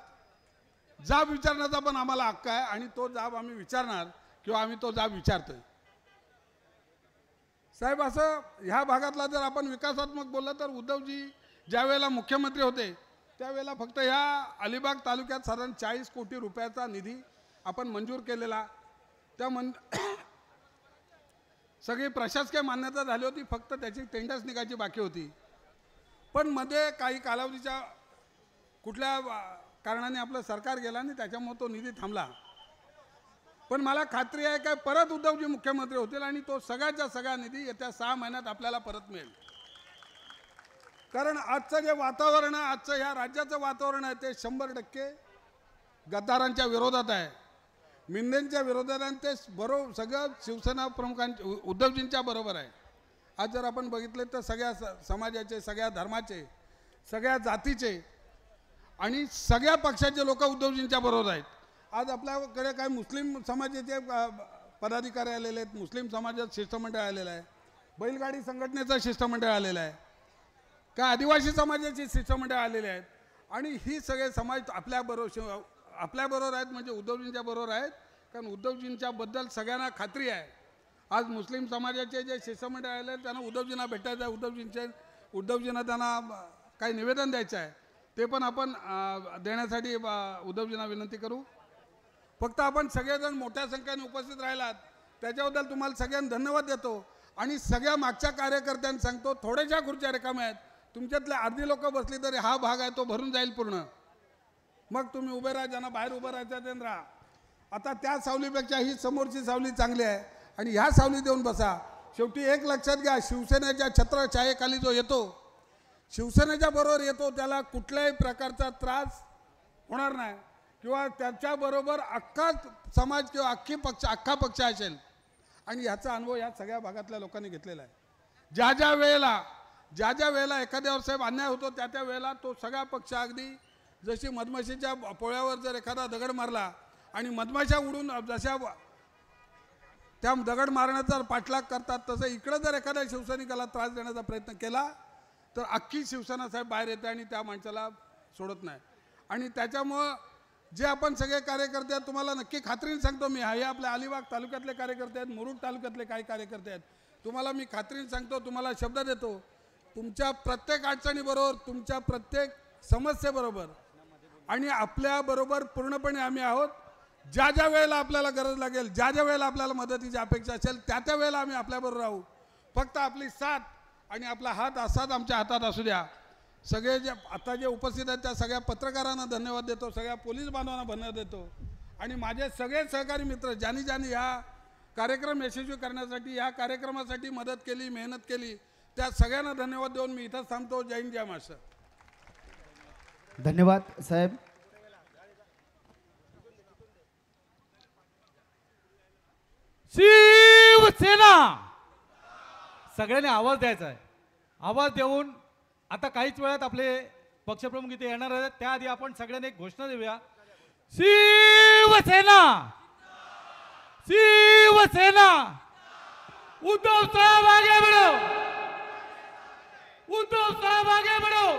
जाब विचारण्याचा पण आम्हाला हक्क आहे आणि तो जाब आम्ही विचारणार किंवा आम्ही तो जाब विचारतोय. साहेब असं ह्या भागातला जर आपण विकासात्मक बोललं तर उद्धवजी ज्या वेळेला मुख्यमंत्री होते त्यावेळेला फक्त ह्या अलिबाग तालुक्यात साधारण 40 कोटी रुपयाचा निधी आपण मंजूर केलेला. त्या सगळी प्रशासकीय मान्यता झाली होती, फक्त त्याची टेंडर्स निघायची बाकी होती. पण मध्ये काही कालावधीच्या कुठल्या कारणाने आपलं सरकार गेला आणि त्याच्यामुळे तो निधी थांबला. पण मला खात्री आहे काय परत उद्धवजी मुख्यमंत्री होतील आणि तो सगळ्याच्या सगळा निधी येत्या 6 महिन्यात आपल्याला परत मिळेल. कारण आजचं जे वातावरण आहे, आजचं ह्या राज्याचं वातावरण आहे ते 100% गद्दारांच्या विरोधात आहे, मिंदेंच्या विरोधात आहे. ते बरोबर सगळं शिवसेना प्रमुखांच्या उद्धवजींच्या बरोबर आहे. आज जर आपण बघितले तर सगळ्या समाजाचे, सगळ्या धर्माचे सगळ्या जातीचे आणि सगळ्या पक्षाचे लोक उद्धवजींच्या बरोबर आहेत. आज आपल्याकडे काय मुस्लिम समाजाचे पदाधिकारी आलेले आहेत, मुस्लिम समाजात शिष्टमंडळ आलेलं आहे, बैलगाडी संघटनेचं शिष्टमंडळ आलेलं आहे, काय आदिवासी समाजाचे शिष्टमंडळ आलेले आहेत आणि ही सगळे समाज आपल्याबरोबर आहेत म्हणजे उद्धवजींच्या बरोबर आहेत. कारण उद्धवजींच्याबद्दल सगळ्यांना खात्री आहे. आज मुस्लिम समाजाचे जे शिष्टमंडळ आले त्यांना उद्धवजींना भेटायचं आहे, उद्धवजींना त्यांना काही निवेदन द्यायचं आहे, ते पण आपण देण्यासाठी उद्धवजींना विनंती करू. फक्त आपण सगळेजण मोठ्या संख्येने उपस्थित राहिलात त्याच्याबद्दल तुम्हाला सगळ्यांना धन्यवाद देतो. आणि सगळ्या मागच्या कार्यकर्त्यांना सांगतो, थोड्याशा खुर्च्या रिकाम्या आहेत, तुमच्यातले अर्धी लोक बसली तरी हा भाग आहे तो भरून जाईल पूर्ण. मग तुम्ही उभे राहा, ज्यांना बाहेर उभं राहायचं त्यांना राहा. आता त्या सावलीपेक्षा ही समोरची सावली चांगली आहे आणि ह्या सावली देऊन बसा. शेवटी एक लक्षात घ्या, शिवसेनेच्या छत्रछायेखाली जो येतो, शिवसेनेच्या बरोबर येतो, त्याला कुठल्याही प्रकारचा त्रास होणार नाही किंवा त्याच्याबरोबर अख्खा समाज किंवा अख्खा पक्ष असेल. आणि ह्याचा अनुभव या सगळ्या भागातल्या लोकांनी घेतलेला आहे. ज्या ज्या वेळेला एखाद्यावर साहेब अन्याय होतो त्या वेळेला तो सगळा पक्ष अगदी जशी मधमाशीच्या पोळ्यावर जर एखादा दगड मारला आणि मधमाशा उडून जशा त्या दगड मारण्याचा पाठलाग करतात तसं इकडं जर एखाद्या शिवसैनिकाला त्रास देण्याचा प्रयत्न केला तर अख्खी शिवसेना साहेब बाहेर येते आणि त्या माणसाला सोडत नाही. आणि त्याच्यामुळं जे आपण सगळे कार्यकर्ते आहेत तुम्हाला नक्की खात्रीने सांगतो मी, हे आपल्या अलिबाग तालुक्यातले कार्यकर्ते आहेत, मुरुड तालुक्यातले काही कार्यकर्ते आहेत, तुम्हाला मी खात्रीने सांगतो, तुम्हाला शब्द देतो, तुमच्या प्रत्येक अडचणीबरोबर, तुमच्या प्रत्येक समस्येबरोबर आणि आपल्याबरोबर पूर्णपणे आम्ही आहोत. ज्या ज्या वेळेला आपल्याला गरज लागेल, ज्या ज्या वेळेला आपल्याला मदतीची अपेक्षा असेल त्या वेळेला आम्ही आपल्याबरोबर राहू. फक्त आपली साथ आणि आपला हात असाच आमच्या हातात असू द्या. सगळे जे आता जे उपस्थित आहेत त्या सगळ्या पत्रकारांना धन्यवाद देतो, सगळ्या पोलीस बांधवांना धन्यवाद देतो आणि माझे सगळे सहकारी मित्र ज्यांनी ह्या कार्यक्रम यशस्वी करण्यासाठी, ह्या कार्यक्रमासाठी मदत केली, मेहनत केली, त्या सगळ्यांना धन्यवाद देऊन मी इथंच थांबतो. जय हिंद, जय महाराष्ट्र. धन्यवाद साहेब. शिवसेना सगळ्यांनी आवाज द्यायचा आहे. आवाज देऊन आता काहीच वेळात आपले पक्षप्रमुख इथे येणार आहेत. त्याआधी आपण सगळ्यांनी एक घोषणा देऊया. शिवसेना, शिवसेना, उद्धव साहेब आगे बढ़ो, उद्धव साहेब आगे बढ़ो.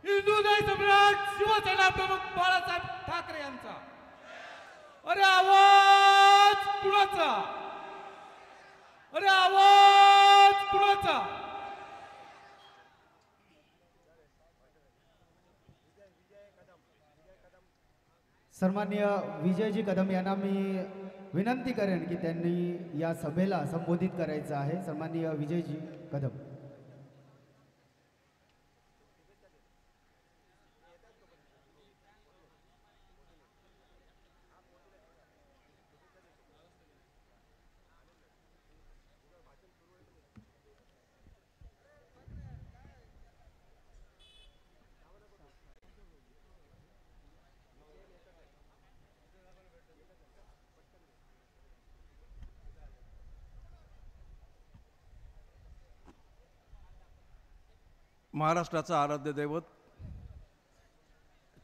हिंदुत्व सम्राट शिवसेना प्रमुख बाळासाहेब ठाकरे यांचा. अरे आवाज कुणाचा, अरे आवाज कुणाचा. सन्माननीय विजयजी कदम यांना मी विनंती करेन की त्यांनी या सभेला संबोधित करायचं आहे. सन्माननीय विजयजी कदम. महाराष्ट्राचा आराध्य दैवत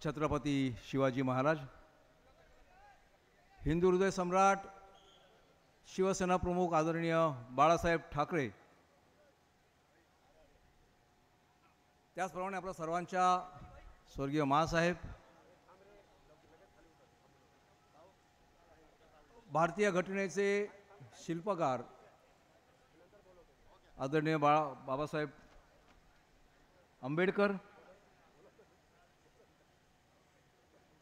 छत्रपती शिवाजी महाराज, हिंदू हृदय सम्राट शिवसेना प्रमुख आदरणीय बाळासाहेब ठाकरे, त्याचप्रमाणे आपल्या सर्वांच्या स्वर्गीय माँसाहेब, भारतीय घटनेचे शिल्पकार आदरणीय बाबासाहेब आंबेडकर,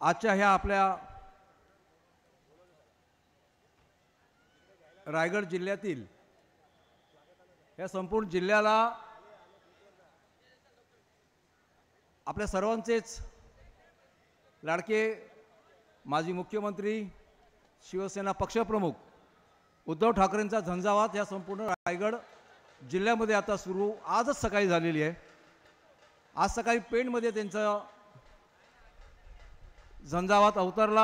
आजच्या ह्या आपल्या रायगड जिल्ह्यातील या संपूर्ण जिल्ह्याला आपल्या सर्वांचेच लाडके माजी मुख्यमंत्री शिवसेना पक्षप्रमुख उद्धव ठाकरेंचा झंझावात या संपूर्ण रायगड जिल्ह्यामध्ये आता सुरू आजच सकाळी झालेली आहे. आज सकाळी पेणमध्ये त्यांचा झंझावात अवतरला.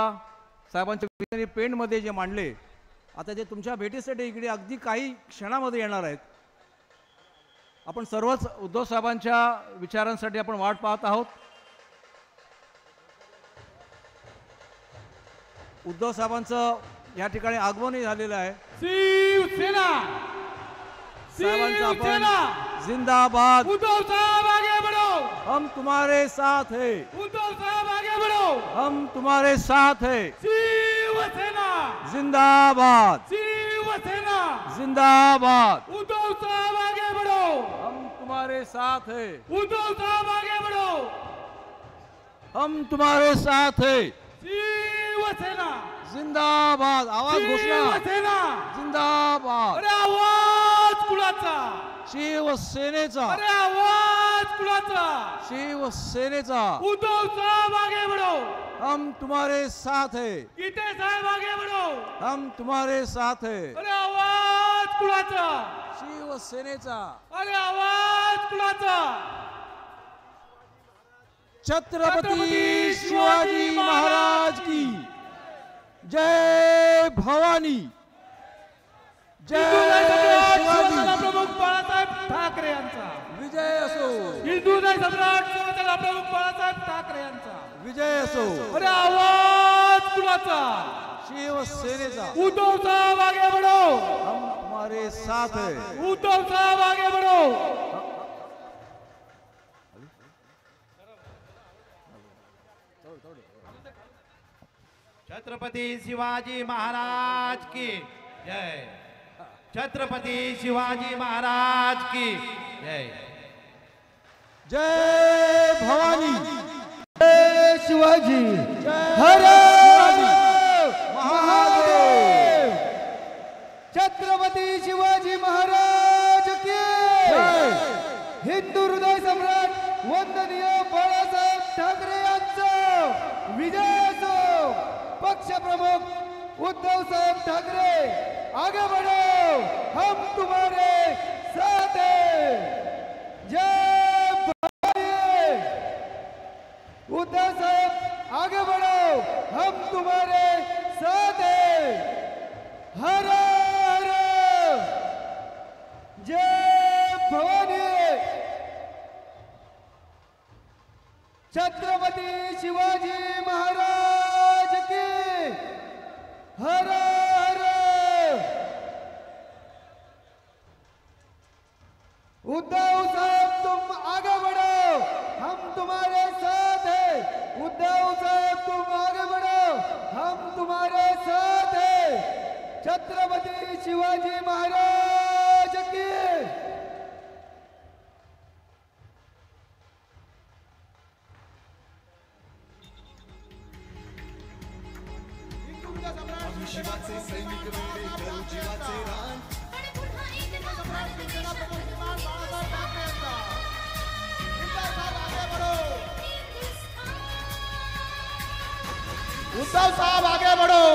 साहेबांच्या विचारांनी पेणमध्ये जे मांडले, आता ते तुमच्या भेटीसाठी इकडे अगदी काही क्षणामध्ये येणार आहेत. आपण सर्वच उद्धव साहेबांच्या विचारांसाठी आपण वाट पाहत आहोत. उद्धव साहेबांचं या ठिकाणी आगमनही झालेलं आहे. शिवसेना साहेबांचं आपण जिंदाबाद. उद्धव साहब आगे बढ़ो. हम तुम्हारे साथ है. उद्धव साहब आगे बढ़ो. हम तुम्हारे साथ है. शिवसेना जिंदाबाद. शिवसेना जिंदाबाद. उद्धव साहब आगे बढ़ो. हम तुम्हारे साथ है. उद्धव साहब आगे बढ़ो. हम तुम्हारे साथ है. शिवसेना जिंदाबाद. आवाज घोषणा. शिवसेना जिंदाबाद. अरे आवाज कुणाचा? शिवसेनेचा. अरे आवाज कुणाचा? शिवसेनेचा. उद्धव साहब आगे बढ़ो. हम तुम्हारे साथ है. गीते साहब आगे बढ़ो. हम तुम्हारे साथ है. अरे आवाज कुणाचा? शिवसेनेचा. अरे आवाज कुणाचा? छत्रपती शिवाजी महाराज की जय भवानी. जय शिवाजी. प्रमुख बाळासाहेब ठाकरे यांचा विजय असो. हिंदू सम्राट शिवसेना प्रमुख बाळासाहेब ठाकरे यांचा विजय असो. अरे आवाज कुणाचा? शिवसेनेचा. उद्धव साहब आगे बढ़ो. हम तुम्हारे साथ है. उद्धव साहब आगे बढ़ो. छत्रपती शिवाजी महाराज की जय. छत्रपती शिवाजी महाराज की जय. जय भवानी. जय शिवाजी. हर महादेव. छत्रपती शिवाजी महाराज की हिंदू हृदय सम्राट वंदनीय बाळासाहेब ठाकरे यांचा विजय असो. पक्ष प्रमुख उद्धव साहब ठाकरे आगे बढ़ो. हम तुम्हारे साथ हैं. जय भवानी. उद्धव साहब आगे बढ़ो. हम तुम्हारे साथ हैं. हर हर. जय भवानी. छत्रपती शिवाजी महाराज की हर हर. उद्धव साहब तुम आगे बढ़ो. हम तुम्हारे साथ हैं. उद्धव साहब तुम आगे बढ़ो. हम तुम्हारे साथ हैं. छत्रपती शिवाजी महाराज की. शिवाचे सैनिक वेडे करू जीवाचे रान. आणि पुन्हा एकदा भारत देशात उद्धव साहब आगे बढ़ो.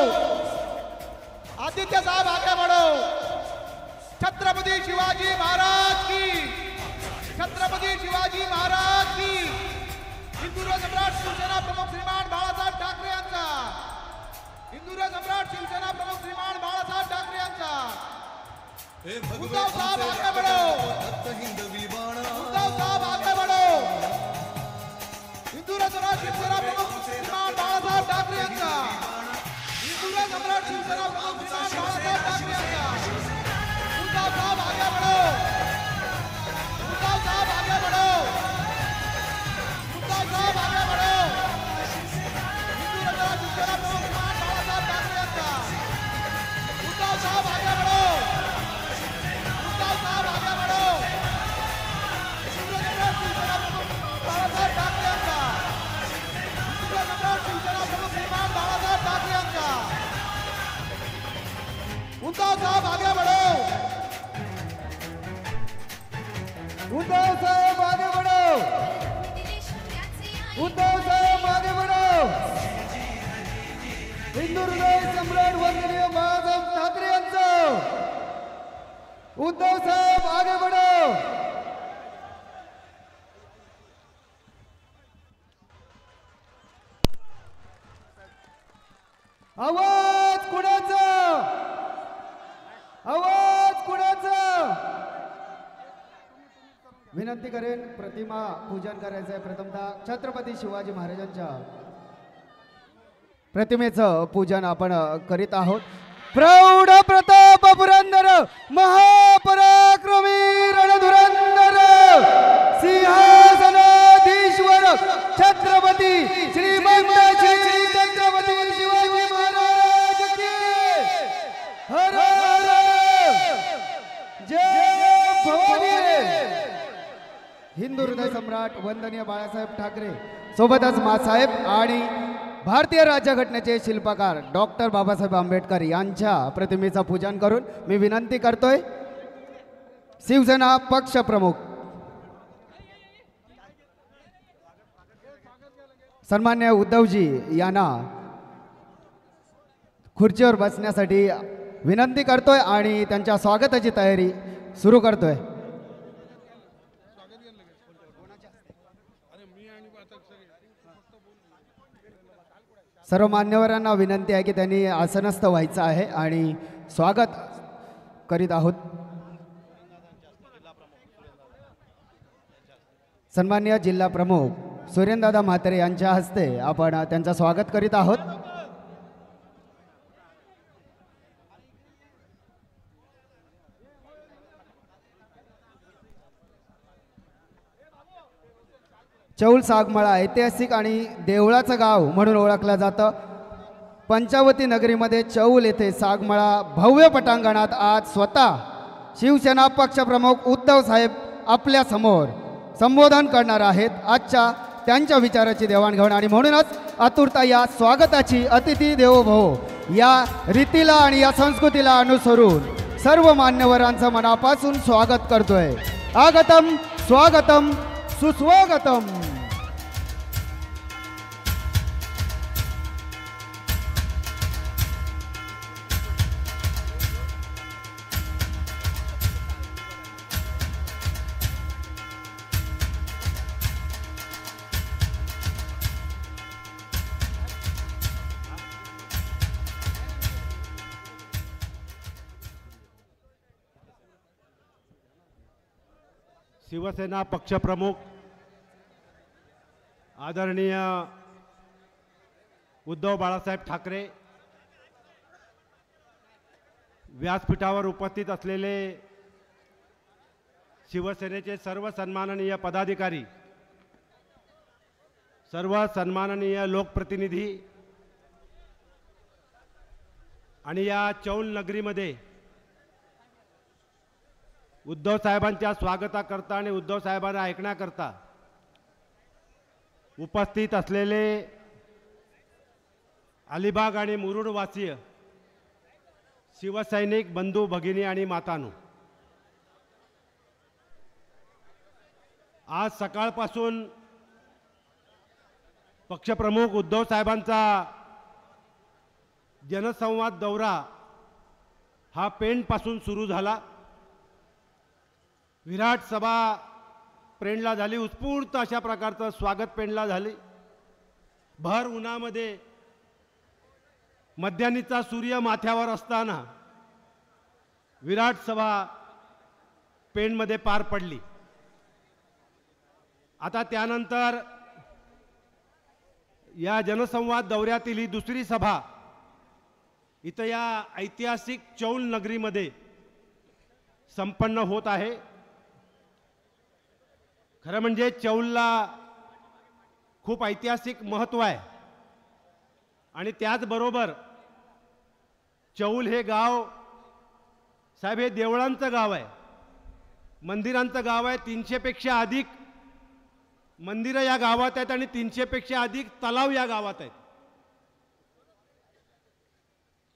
आदित्य साहब आगे बढ़ो. छत्रपति शिवाजी महाराज की. छत्रपति शिवाजी महाराज की. हिंदू सम्राट शिवसेना प्रमुख श्रीमान बाळासाहेब ठाकरे यांचा. हिंदू सम्राट शिवसेना प्रमुख श्रीमान बाळासाहेब ठाकरे यांचा. उद्धव साहब आगे बढ़ो. उद्धव साहब आगे बढ़ो. हिंदू सम्राट शिवसेना प्रमुख श्रीमान बाळासाहेब ठाकरे यांचा. हिंदू सम्राट शिवसेना प्रमुख श्रीमान बाळासाहेब ठाकरे यांचा. उद्धव साहब आगे बढ़ो. उद्धव साहब आगे बढ़ो. उद्धव साहब आगे बढ़ो. हिंदू सम्राट शिवसेना प्रमुख श्रीमान बाळासाहेब ठाकरे यांचा. उद्धव साहब आगे बढ़ो. उद्धव साहब आगे बढ़ो. हिंदू सम्राट शिवसेना प्रमुख बाळासाहेब ठाकरे यांचा. हिंदू सम्राट शिवसेना प्रमुख श्रीमान बाळासाहेब ठाकरे यांचा. उद्धव साहब आगे बढ़ो. उद्धव साहब आगे बढ़ो. उद्धव साहब आगे बढ़ो. हिंदू हृदय सम्राट वंदनीय बाळासाहेब ठाकरे यांचं. उद्धव साहब आगे बढ़ो. आवाज कुणाचा? आवाज कुणाचा? विनंती करेन प्रतिमा पूजन करायचं आहे. प्रथमतः छत्रपती शिवाजी महाराजांच्या प्रतिमेचं पूजन आपण करीत आहोत. प्रौढ प्रताप पुरंदर महापराक्रमी रणधुरंदर सिंहासनाधीश्वर छत्रपती श्रीमंत श्री छत्रपती शिवाजी महाराज की हर हर जय भवानी. हिंदू हृदय सम्राट वंदनीय बाळासाहेब ठाकरे सोबतच मासाहेब आणि भारतीय राज्यघटनेचे शिल्पकार डॉक्टर बाबासाहेब आंबेडकर यांच्या प्रतिमेचं पूजन करून मी विनंती करतोय शिवसेना पक्ष प्रमुख सन्मान्य उद्धवजी यांना खुर्चीवर बसण्यासाठी विनंती करतोय आणि त्यांच्या स्वागताची तयारी सुरू करतोय. सर्व मान्यवरांना विनंती आहे की त्यांनी आसनस्थ व्हायचं आहे आणि स्वागत करीत आहोत. सन्मान्य जिल्हा प्रमुख सुरेंद्रदादा म्हात्रे यांच्या हस्ते आपण त्यांचं स्वागत करीत आहोत. चौल सागमळा ऐतिहासिक आणि देवळाचं गाव म्हणून ओळखलं जातं. पंचावती नगरीमध्ये चौल येथे सागमळा भव्य पटांगणात आज स्वतः शिवसेना पक्षप्रमुख उद्धव साहेब आपल्या समोर संबोधन करणार आहेत. आजच्या त्यांच्या विचाराची देवाणघेवाण आणि म्हणूनच आतुरता या स्वागताची अतिथी देवो भव या रीतीला आणि या संस्कृतीला अनुसरून सर्व मान्यवरांचं मनापासून स्वागत करतोय. आगतम स्वागतम सुस्वागतम. शिवसेना पक्षप्रमुख आदरणीय उद्धव बाळासाहेब ठाकरे, व्यासपीठावर उपस्थित असलेले शिवसेनेचे सर्व सन्माननीय पदाधिकारी, सर्व सन्माननीय लोकप्रतिनिधी आणि या चौल नगरीमध्ये उद्धव साहेबांच्या स्वागताकरता आणि उद्धव साहेबांना ऐकण्याकरता उपस्थित असलेले अलिबाग आणि मुरुडवासीय शिवसैनिक बंधू भगिनी आणि मातांनो, आज सकाळपासून पक्षप्रमुख उद्धव साहेबांचा जनसंवाद दौरा हा पेणपासून सुरू झाला. विराट सभा पेणला झाली. उत्स्फूर्त अशा प्रकारचं स्वागत पेणला झाले. भर उन्हामध्ये मध्यान्हीचा सूर्य माथ्यावर असताना विराट सभा पेणमध्ये पार पडली. आता त्यानंतर या जनसंवाद दौऱ्यातील ही दुसरी सभा इथं या ऐतिहासिक चौल नगरीमध्ये संपन्न होत आहे. खरं म्हणजे चौलला खूप ऐतिहासिक महत्त्व आहे आणि त्याचबरोबर चौल हे गाव साहेब हे देवळांचं गाव आहे, मंदिरांचं गाव आहे. 300 पेक्षा अधिक मंदिरं या गावात आहेत आणि 300 पेक्षा अधिक तलाव या गावात आहेत.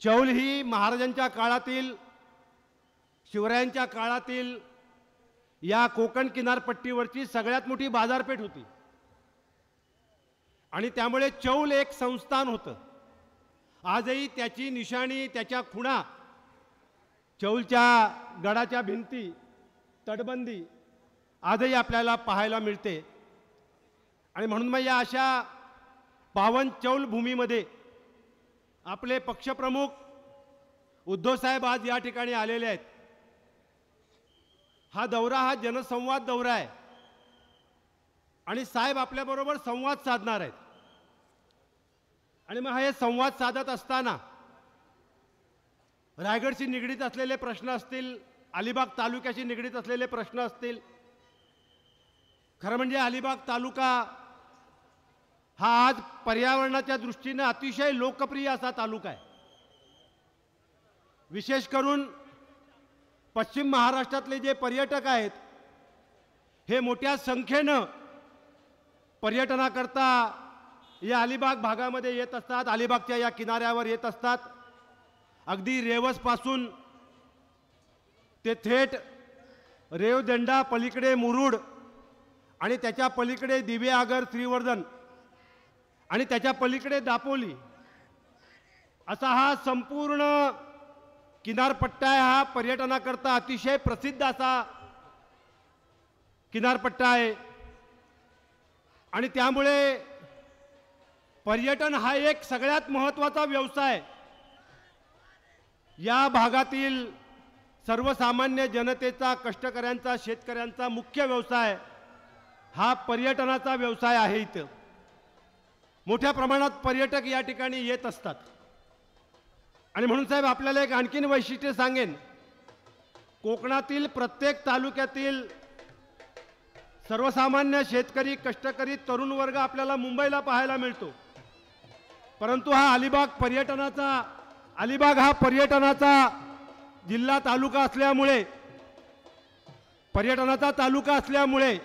चौल ही महाराजांच्या काळातील, शिवरायांच्या काळातील या कोकण किनारपट्टीवरची सगळ्यात मोठी बाजारपेठ होती आणि त्यामुळे चौल एक संस्थान होतं. आजही त्याची निशाणी, त्याच्या खुणा, चौलच्या गडाच्या भिंती, तटबंदी आजही आपल्याला पाहायला मिळते. आणि म्हणून मग या अशा पावन चौल भूमीमध्ये आपले पक्षप्रमुख उद्धव साहेब आज या ठिकाणी आलेले आहेत. हा दौरा हा जनसंवाद दौरा आहे. आणि साहेब आपल्याबरोबर संवाद साधणार आहेत. आणि मग हे संवाद साधत असताना रायगडशी निगडीत असलेले प्रश्न असतील, अलिबाग तालुक्याशी निगडीत असलेले प्रश्न असतील. खरं म्हणजे अलिबाग तालुका हा आज पर्यावरणाच्या दृष्टीने अतिशय लोकप्रिय असा तालुका आहे. विशेष करून पश्चिम महाराष्ट्रातले जे पर्यटक आहेत हे मोठ्या संख्येनं पर्यटनाकरता या अलिबाग भागामध्ये येत असतात, अलिबागच्या या किनाऱ्यावर येत असतात. अगदी रेवसपासून ते थेट रेवदंडा पलीकडे मुरुड आणि त्याच्या पलीकडे दिवेआगर श्रीवर्धन आणि त्याच्या पलीकडे दापोली असा हा संपूर्ण किनारपट्टा आहे. हा पर्यटनाकरता अतिशय प्रसिद्ध असा किनारपट्टा आहे आणि त्यामुळे पर्यटन हा एक सगळ्यात महत्त्वाचा व्यवसाय. या भागातील सर्वसामान्य जनतेचा, कष्टकऱ्यांचा, शेतकऱ्यांचा मुख्य व्यवसाय हा पर्यटनाचा व्यवसाय आहे. इथं मोठ्या प्रमाणात पर्यटक या ठिकाणी येत असतात. आणि म्हणून साहेब आपल्याला एक आणखीन वैशिष्ट्य सांगेन, कोकणातील प्रत्येक तालुक्यातील सर्वसामान्य शेतकरी, कष्टकरी, तरुण वर्ग आपल्याला मुंबईला पाहायला मिळतो. परंतु हा अलिबाग हा पर्यटनाचा जिल्हा तालुका असल्यामुळे, पर्यटनाचा तालुका असल्यामुळे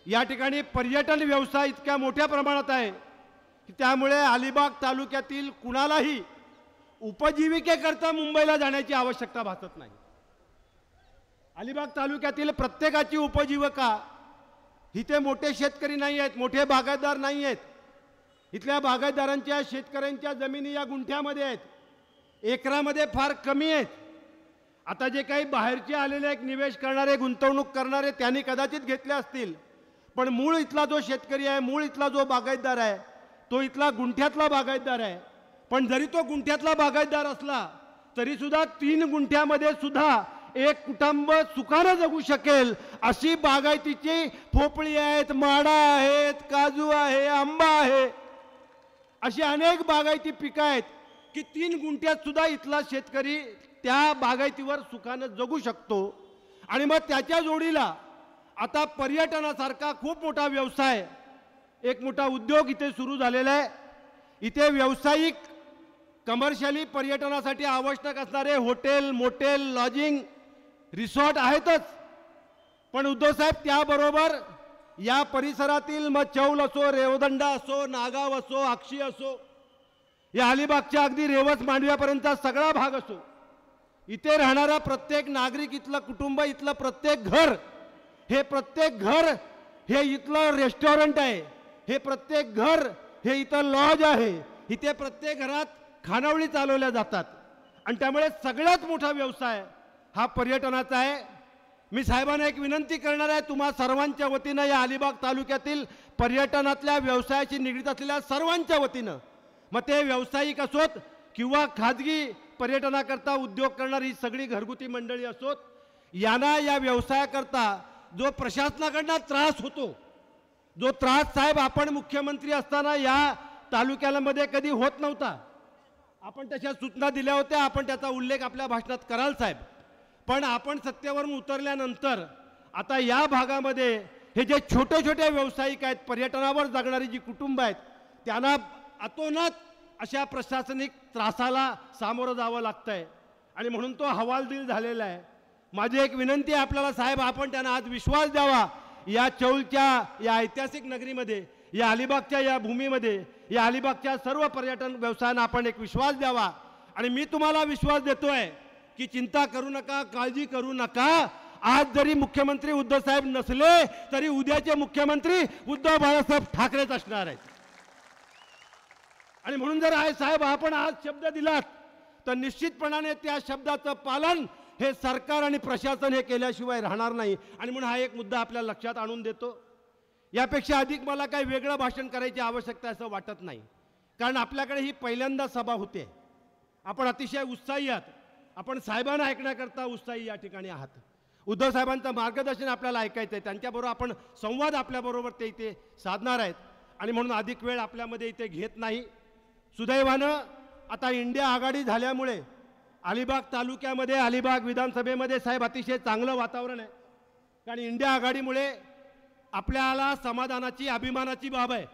या ठिकाणी पर्यटन व्यवसाय इतक्या मोठ्या प्रमाणात आहे की त्यामुळे अलिबाग तालुक्यातील कुणालाही उपजीविकेकरता मुंबईला जाण्याची आवश्यकता भासत नाही. अलिबाग तालुक्यातील प्रत्येकाची उपजीविका, इथे मोठे शेतकरी नाही आहेत, मोठे बागायतदार नाही आहेत. इथल्या बागायतदारांच्या, शेतकऱ्यांच्या जमिनी या गुंठ्यामध्ये आहेत, एकरामध्ये फार कमी आहेत. आता जे काही बाहेरचे आलेले एक निवेश करणारे, गुंतवणूक करणारे त्यांनी कदाचित घेतले असतील, पण मूळ इथला जो शेतकरी आहे, मूळ इथला जो बागायतदार आहे, तो इथला गुंठ्यातला बागायतदार आहे. पण जरी तो गुंठ्यातला बागायतदार असला तरी सुद्धा 3 गुंठ्यामध्ये सुद्धा एक कुटुंब सुखानं जगू शकेल अशी बागायतीची पोपळी आहेत, माडा आहेत, काजू आहे, आंबा आहे, अशी अनेक बागायती पिकं आहेत की 3 गुंठ्यात सुद्धा इथला शेतकरी त्या बागायतीवर सुखानं जगू शकतो. आणि मग त्याच्या जोडीला आता पर्यटनासारखा खूप मोठा व्यवसाय, एक मोठा उद्योग इथे सुरू झालेला आहे. इथे व्यावसायिक, कमर्शियली पर्यटनासाठी आवश्यक असणारे हॉटेल, मोटेल, लॉजिंग, रिसॉर्ट आहेतच. पण उद्धवसाहेब त्याबरोबर या परिसरातील मग चौल असो, रेवदंडा असो, नागाव असो, आक्षी असो, या अलिबागच्या अगदी रेवस मांडव्यापर्यंतचा सगळा भाग असो, इथे राहणारा प्रत्येक नागरिक, इथलं कुटुंब, इथलं प्रत्येक घर, हे प्रत्येक घर हे इथलं रेस्टॉरंट आहे, हे प्रत्येक घर हे इथं लॉज आहे, इथे प्रत्येक घरात खानावळी चालवल्या जातात. आणि त्यामुळे सगळ्यात मोठा व्यवसाय हा पर्यटनाचा आहे. मी साहेबांना एक विनंती करणार आहे, तुम्हा सर्वांच्या वतीनं, या अलिबाग तालुक्यातील पर्यटनातल्या व्यवसायाशी निगडीत असलेल्या सर्वांच्या वतीनं, मग ते व्यावसायिक असोत किंवा खाजगी पर्यटनाकरता उद्योग करणारी सगळी घरगुती मंडळी असोत, यांना या व्यवसायाकरता जो प्रशासनाकडनं त्रास होतो, जो त्रास साहेब आपण मुख्यमंत्री असताना या तालुक्यामध्ये कधी होत नव्हता. आपण तशा सूचना दिल्या होत्या, आपण त्याचा उल्लेख आपल्या भाषणात कराल साहेब. पण आपण सत्तेवरून उतरल्यानंतर आता या भागामध्ये हे जे छोटे छोटे व्यावसायिक आहेत, पर्यटनावर जगणारी जी कुटुंब आहेत, त्यांना अतोनात अशा प्रशासनिक त्रासाला सामोरं जावं लागतंय. आणि म्हणून तो हवालदिल झालेला आहे. माझी एक विनंती आहे आपल्याला साहेब, आपण त्यांना आज विश्वास द्यावा. या चौलच्या या ऐतिहासिक नगरीमध्ये, या अलिबागच्या या भूमीमध्ये, या अलिबागच्या सर्व पर्यटन व्यवसायांना आपण एक विश्वास द्यावा. आणि मी तुम्हाला विश्वास देतोय की चिंता करू नका, काळजी करू नका. आज जरी मुख्यमंत्री उद्धव साहेब नसले तरी उद्याचे मुख्यमंत्री उद्धव बाळासाहेब ठाकरेच असणार आहेत. आणि म्हणून जर आहे साहेब आपण आज शब्द दिलात तर निश्चितपणाने त्या शब्दाचं पालन हे सरकार आणि प्रशासन हे केल्याशिवाय राहणार नाही. आणि म्हणून हा एक मुद्दा आपल्या लक्षात आणून देतो. यापेक्षा अधिक मला काही वेगळं भाषण करायची आवश्यकता असं वाटत नाही, कारण आपल्याकडे ही पहिल्यांदा सभा होते. आपण अतिशय उत्साही आहात, आपण साहेबांना ऐकण्याकरता उत्साही या ठिकाणी आहात. उद्धव साहेबांचं मार्गदर्शन आपल्याला ऐकायचं आहे, त्यांच्याबरोबर आपण संवाद आपल्याबरोबर ते इथे साधणार आहेत आणि म्हणून अधिक वेळ आपल्यामध्ये इथे घेत नाही. सुदैवानं आता इंडिया आघाडी झाल्यामुळे अलिबाग तालुक्यामध्ये अलिबाग विधानसभेमध्ये साहेब अतिशय चांगलं वातावरण आहे. कारण इंडिया आघाडीमुळे आपल्याला समाधानाची अभिमानाची बाब आहे.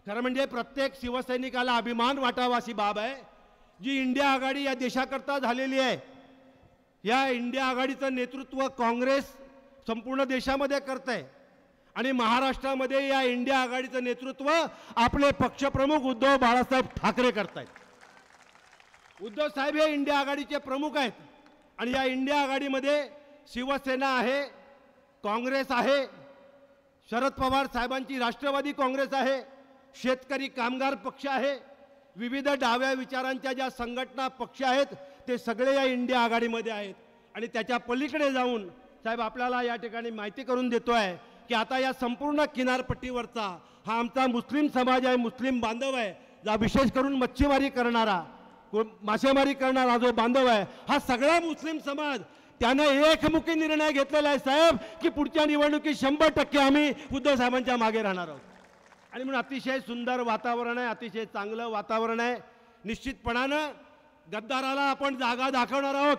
खरं म्हणजे प्रत्येक शिवसैनिकाला अभिमान वाटावा अशी बाब आहे जी इंडिया आघाडी या देशाकरता झालेली आहे. या इंडिया आघाडीचं नेतृत्व काँग्रेस संपूर्ण देशामध्ये करत आहे आणि महाराष्ट्रामध्ये या इंडिया आघाडीचं नेतृत्व आपले पक्षप्रमुख उद्धव बाळासाहेब ठाकरे करतायत. उद्धव साहेब हे इंडिया आघाडीचे प्रमुख आहेत आणि या इंडिया आघाडीमध्ये शिवसेना आहे, काँग्रेस आहे, शरद पवार साहेबांची राष्ट्रवादी काँग्रेस आहे, शेतकरी कामगार पक्ष आहे, विविध डाव्या विचारांच्या ज्या संघटना पक्ष आहेत ते सगळे या इंडिया आघाडीमध्ये आहेत. आणि त्याच्या पलीकडे जाऊन साहेब आपल्याला या ठिकाणी माहिती करून देतो आहे की आता या संपूर्ण किनारपट्टीवरचा हा आमचा मुस्लिम समाज आहे, मुस्लिम बांधव आहे, जा विशेष करून मच्छीमारी करणारा, मासेमारी करणारा जो बांधव आहे, हा सगळा मुस्लिम समाज त्यानं एकमुखी निर्णय घेतलेला आहे साहेब की पुढच्या निवडणुकीत 100% आम्ही उद्धव साहेबांच्या मागे राहणार आहोत. आणि म्हणून अतिशय सुंदर वातावरण आहे, अतिशय चांगलं वातावरण आहे. निश्चितपणानं गद्दाराला आपण जागा दाखवणार आहोत,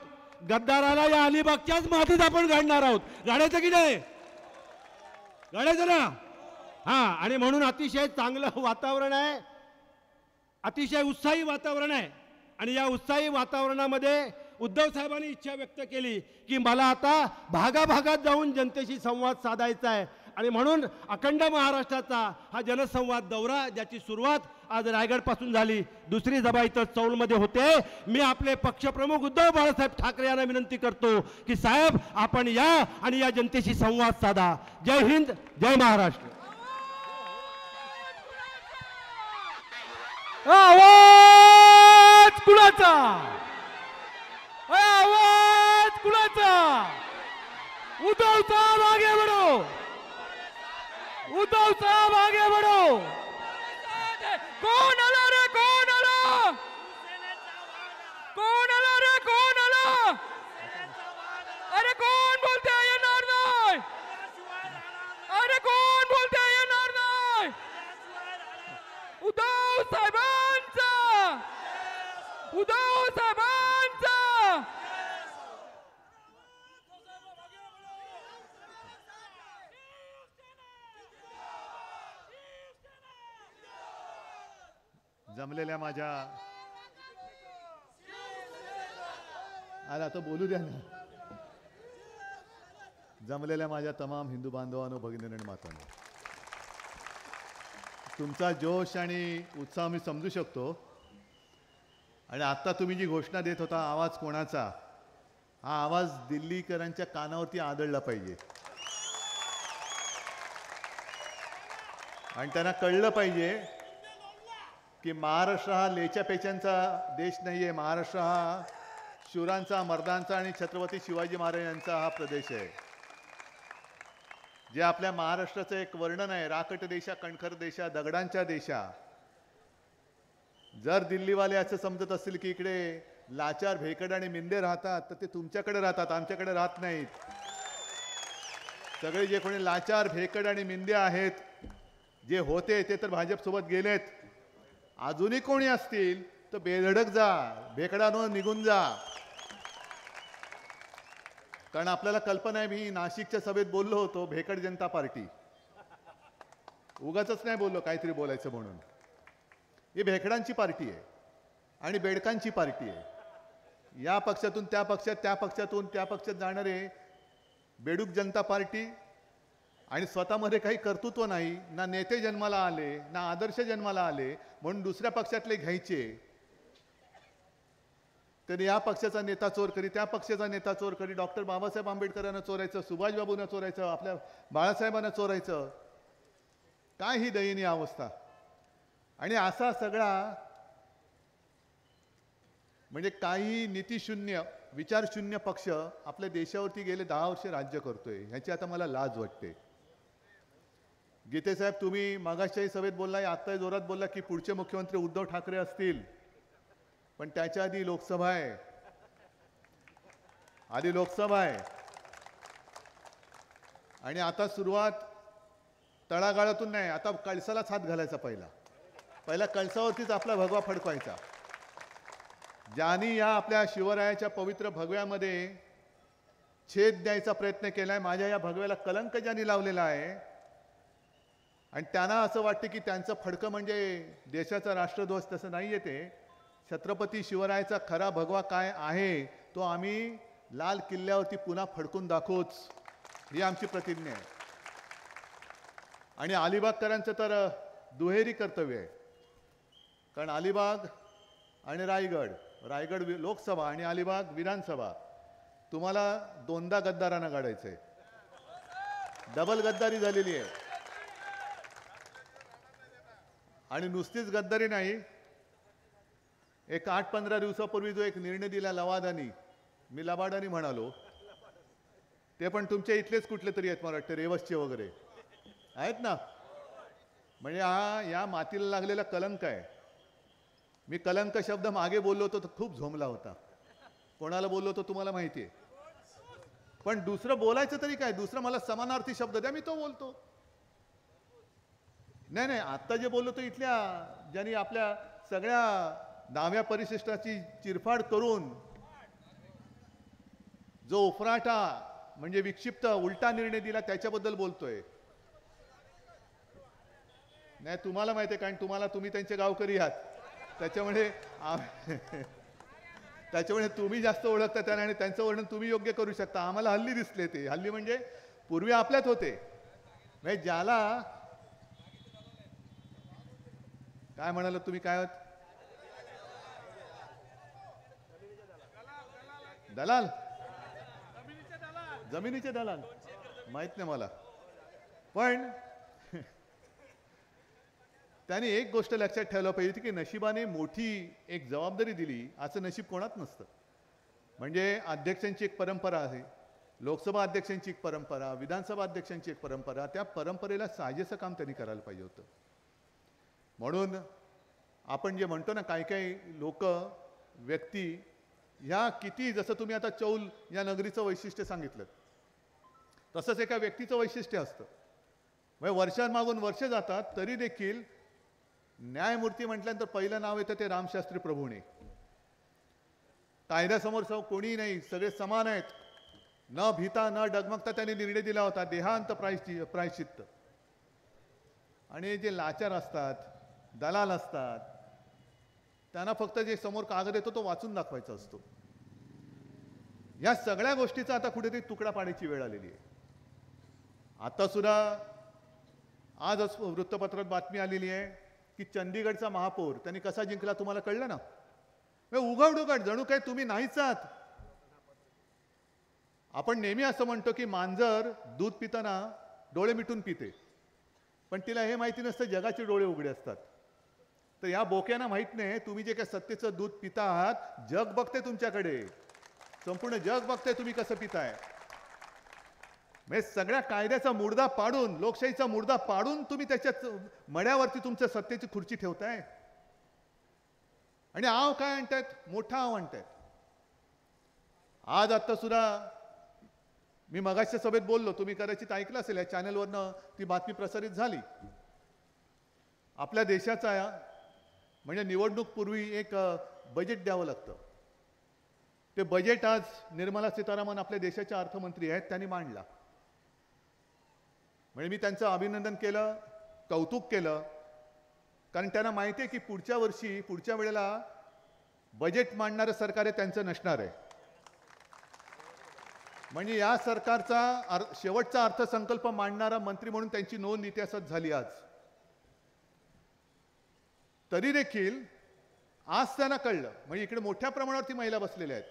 गद्दाराला या अलिबागच्याच मातीत आपण गाडणार आहोत. गाडायचं की नाही? गाडायचं ना? हां. आणि म्हणून अतिशय चांगलं वातावरण आहे, अतिशय उत्साही वातावरण आहे. आणि या उत्साही वातावरणामध्ये उद्धव साहेबांनी इच्छा व्यक्त केली की मला आता भागाभागात जाऊन जनतेशी संवाद साधायचा आहे आणि म्हणून अखंड महाराष्ट्राचा हा जनसंवाद दौरा ज्याची सुरुवात आज रायगडपासून झाली, दुसरी सभा इथं चौलमध्ये होते. मी आपले पक्षप्रमुख उद्धव बाळासाहेब ठाकरे यांना विनंती करतो की साहेब आपण या आणि या जनतेशी संवाद साधा. जय हिंद, जय महाराष्ट्र. आवाज कुणाचा? आवाज कुणाचा? उद्धव साहब आगे बढ़ो, उद्धव साहब आगे बढ़ो. कोण आला रे? कोण आला? कोण आला रे? कोण आला? अरे कोण बोलते येणार नाही? अरे कोण बोलते येणार नाही? उद्धव साहेबांचा, उद्धव साहेबांचा. जमलेल्या माझ्या आला तो बोलू द्या ना. जमलेल्या माझ्या तमाम हिंदू बांधवांनो, भगिनींनो आणि मातांनो, तुमचा जोश आणि उत्साह मी समजू शकतो. आणि आत्ता तुम्ही जी घोषणा देत होता आवाज कोणाचा, हा आवाज दिल्लीकरांच्या कानावरती आदळला पाहिजे आणि त्यांना कळलं पाहिजे की महाराष्ट्र हा लेच्या पेच्यांचा देश नाही आहे. महाराष्ट्र हा शूरांचा, मर्दांचा आणि छत्रपती शिवाजी महाराजांचा हा प्रदेश आहे. जे आपल्या महाराष्ट्राचं एक वर्णन आहे, राकट देशा, कणखर देशा, दगडांच्या देशा. जर दिल्लीवाले असं समजत असतील की इकडे लाचार, भेकड आणि मिंदे राहतात तर ते तुमच्याकडे राहतात, आमच्याकडे राहत नाहीत. सगळे जे कोणी लाचार, भेकड आणि मिंदे आहेत, जे होते ते तर भाजपसोबत गेलेत. अजूनही कोणी असतील तर बेधडक जा, भेकडांवर निघून जा. कारण आपल्याला कल्पना आहे, मी नाशिकच्या सभेत बोललो होतो भेकड जनता पार्टी, उगाचच नाही बोललो काहीतरी बोलायचं म्हणून. ही भेकडांची पार्टी आहे आणि बेडकांची पार्टी आहे. या पक्षातून त्या पक्षात, त्या पक्षातून त्या पक्षात जाणारे बेडूक जनता पार्टी आणि स्वतःमध्ये काही कर्तृत्व नाही, ना नेते जन्माला आले, ना आदर्श जन्माला आले, म्हणून दुसऱ्या पक्षातले घ्यायचे. तर या पक्षाचा नेता चोर करी, त्या पक्षाचा नेता चोर करी, डॉक्टर बाबासाहेब आंबेडकरांना चोरायचं, सुभाषबाबूंना चोरायचं, आपल्या बाळासाहेबांना चोरायचं. काय ही दयनीय अवस्था. आणि असा सगळा म्हणजे काही नीतिशून्य, विचारशून्य पक्ष आपल्या देशावरती गेले 10 वर्ष राज्य करतोय, ह्याची आता मला लाज वाटते. गीते साहेब, तुम्ही मागाशाही सभेत बोलला, आत्ताही जोरात बोलला की पुढचे मुख्यमंत्री उद्धव ठाकरे असतील, पण त्याच्या आधी लोकसभा आहे, आधी लोकसभा आहे. आणि आता सुरुवात तळागाळातून नाही, आता कळसालाच हात घालायचा पहिला कळसावरतीच आपला भगवा फडकवायचा. ज्यांनी या आपल्या शिवरायाच्या पवित्र भगव्यामध्ये छेद द्यायचा प्रयत्न केलाय, माझ्या या भगव्याला कलंक ज्यांनी लावलेला आहे आणि त्यांना असं वाटतं की त्यांचं फडकं म्हणजे देशाचा राष्ट्रध्वज, तसं नाही आहे. ते छत्रपती शिवरायाचा खरा भगवा काय आहे तो आम्ही लाल किल्ल्यावरती पुन्हा फडकून दाखवूच, ही आमची प्रतिज्ञा आहे. आणि अलिबागकरांचं तर दुहेरी कर्तव्य आहे, कारण अलिबाग आणि रायगड लोकसभा आणि अलिबाग विधानसभा तुम्हाला दोनदा गद्दारांना काढायचं आहे. डबल गद्दारी झालेली आहे. आणि नुसतीच गद्दारी नाही, एक 8-15 दिवसापूर्वी जो एक निर्णय दिला लवादानी, मी लबाडानी म्हणालो, ते पण तुमच्या इथलेच कुठले तरी आहेत मला वाटतं, रेवसचे वगैरे आहेत ना. म्हणजे हा या मातीला लागलेला कलंक आहे. मी कलंक शब्द मागे बोललो होतो तर खूप झोमला होता. कोणाला बोललो होतो तुम्हाला माहिती आहे. पण दुसरं बोलायचं तरी काय, दुसरं मला समानार्थी शब्द द्या, मी तो बोलतो. नाही, आता जे बोललो तो इथल्या ज्यांनी आपल्या सगळ्या 10व्या परिशिष्टाची चिरफाड करून जो उफराटा म्हणजे विक्षिप्त उलटा निर्णय दिला त्याच्याबद्दल बोलतोय. नाही, तुम्हाला माहिती आहे, कारण तुम्ही त्यांचे गावकरी आहात, त्याच्यामुळे तुम्ही जास्त ओळखता त्यांना आणि त्यांचं वर्णन तुम्ही योग्य करू शकता. आम्हाला हल्ली दिसले ते, हल्ली म्हणजे पूर्वी आपल्यात होते. म्हणजे ज्याला काय म्हणाल तुम्ही, काय होत दलाल, जमिनीचे दलाल माहित नाही मला. पण त्याने एक गोष्ट लक्षात ठेवलं पाहिजे की नशिबाने मोठी एक जबाबदारी दिली, असं नशीब कोणात नसतं. म्हणजे अध्यक्षांची एक परंपरा आहे, लोकसभा अध्यक्षांची एक परंपरा, विधानसभा अध्यक्षांची एक परंपरा, त्या परंपरेला साजेसं काम त्यांनी करायला पाहिजे होतं. म्हणून आपण जे म्हणतो ना, काही लोक व्यक्ती ह्या किती, जसं तुम्ही आता चौल या नगरीचं वैशिष्ट्य सांगितलं, तसंच एका व्यक्तीचं वैशिष्ट्य असतं. म्हणजे वर्षांमागून वर्ष जातात तरी देखील न्यायमूर्ती म्हटल्यानंतर पहिलं नाव येतं ते रामशास्त्री प्रभूणे. कायद्यासमोर कोणीही नाही, सगळे समान आहेत, न भीता न डगमगता त्यांनी निर्णय दिला होता, देहांत प्रायश्चित्त. आणि जे लाचार असतात, दलाल असतात, त्यांना फक्त जे समोर कागद येतो तो वाचून दाखवायचा असतो. या सगळ्या गोष्टीचा आता कुठेतरी तुकडा पाडायची वेळ आलेली आहे. आता सुद्धा आज वृत्तपत्रात बातमी आलेली आहे की चंदीगडचा महापौर त्यांनी कसा जिंकला तुम्हाला कळलं ना. उघड जणू काय तुम्ही नाहीच आहात. आपण नेहमी असं म्हणतो की मांजर दूध पिताना डोळे मिटून पिते, पण तिला हे माहिती नसतं जगाचे डोळे उघडे असतात. तर या बोक्यांना माहित नाही तुम्ही जे काय सत्तेचं दूध पिता आहात, जग बघते तुमच्याकडे, संपूर्ण जग बघते तुम्ही कसं पिताय. म्हणजे सगळ्या कायद्याचा मुर्दा पाडून, लोकशाहीचा मुर्दा पाडून तुम्ही त्याच्या मड्यावरती तुमच्या सत्तेची खुर्ची ठेवताय. आणि आव काय म्हणतायत, मोठा आव म्हणतायत. आज आता सुद्धा मी मगाच्या सभेत बोललो, तुम्ही कदाचित ऐकलं असेल, या चॅनलवरनं ती बातमी प्रसारित झाली. आपल्या देशाचा म्हणजे निवडणूक पूर्वी एक बजेट द्यावं लागतं. ते बजेट आज निर्मला सीतारामन आपल्या देशाच्या अर्थमंत्री आहेत, त्यांनी मांडला. म्हणजे मी त्यांचं अभिनंदन केलं, कौतुक केलं, कारण त्यांना माहिती आहे की पुढच्या वर्षी, पुढच्या वेळेला बजेट मांडणारं सरकार आहे त्यांचं नसणार आहे. म्हणजे या सरकारचा शेवटचा अर्थसंकल्प मांडणारा मंत्री म्हणून त्यांची नोंद इतिहासात झाली आज. तरी देखील आज त्यांना कळलं, म्हणजे इकडे मोठ्या प्रमाणावरती महिला बसलेल्या आहेत,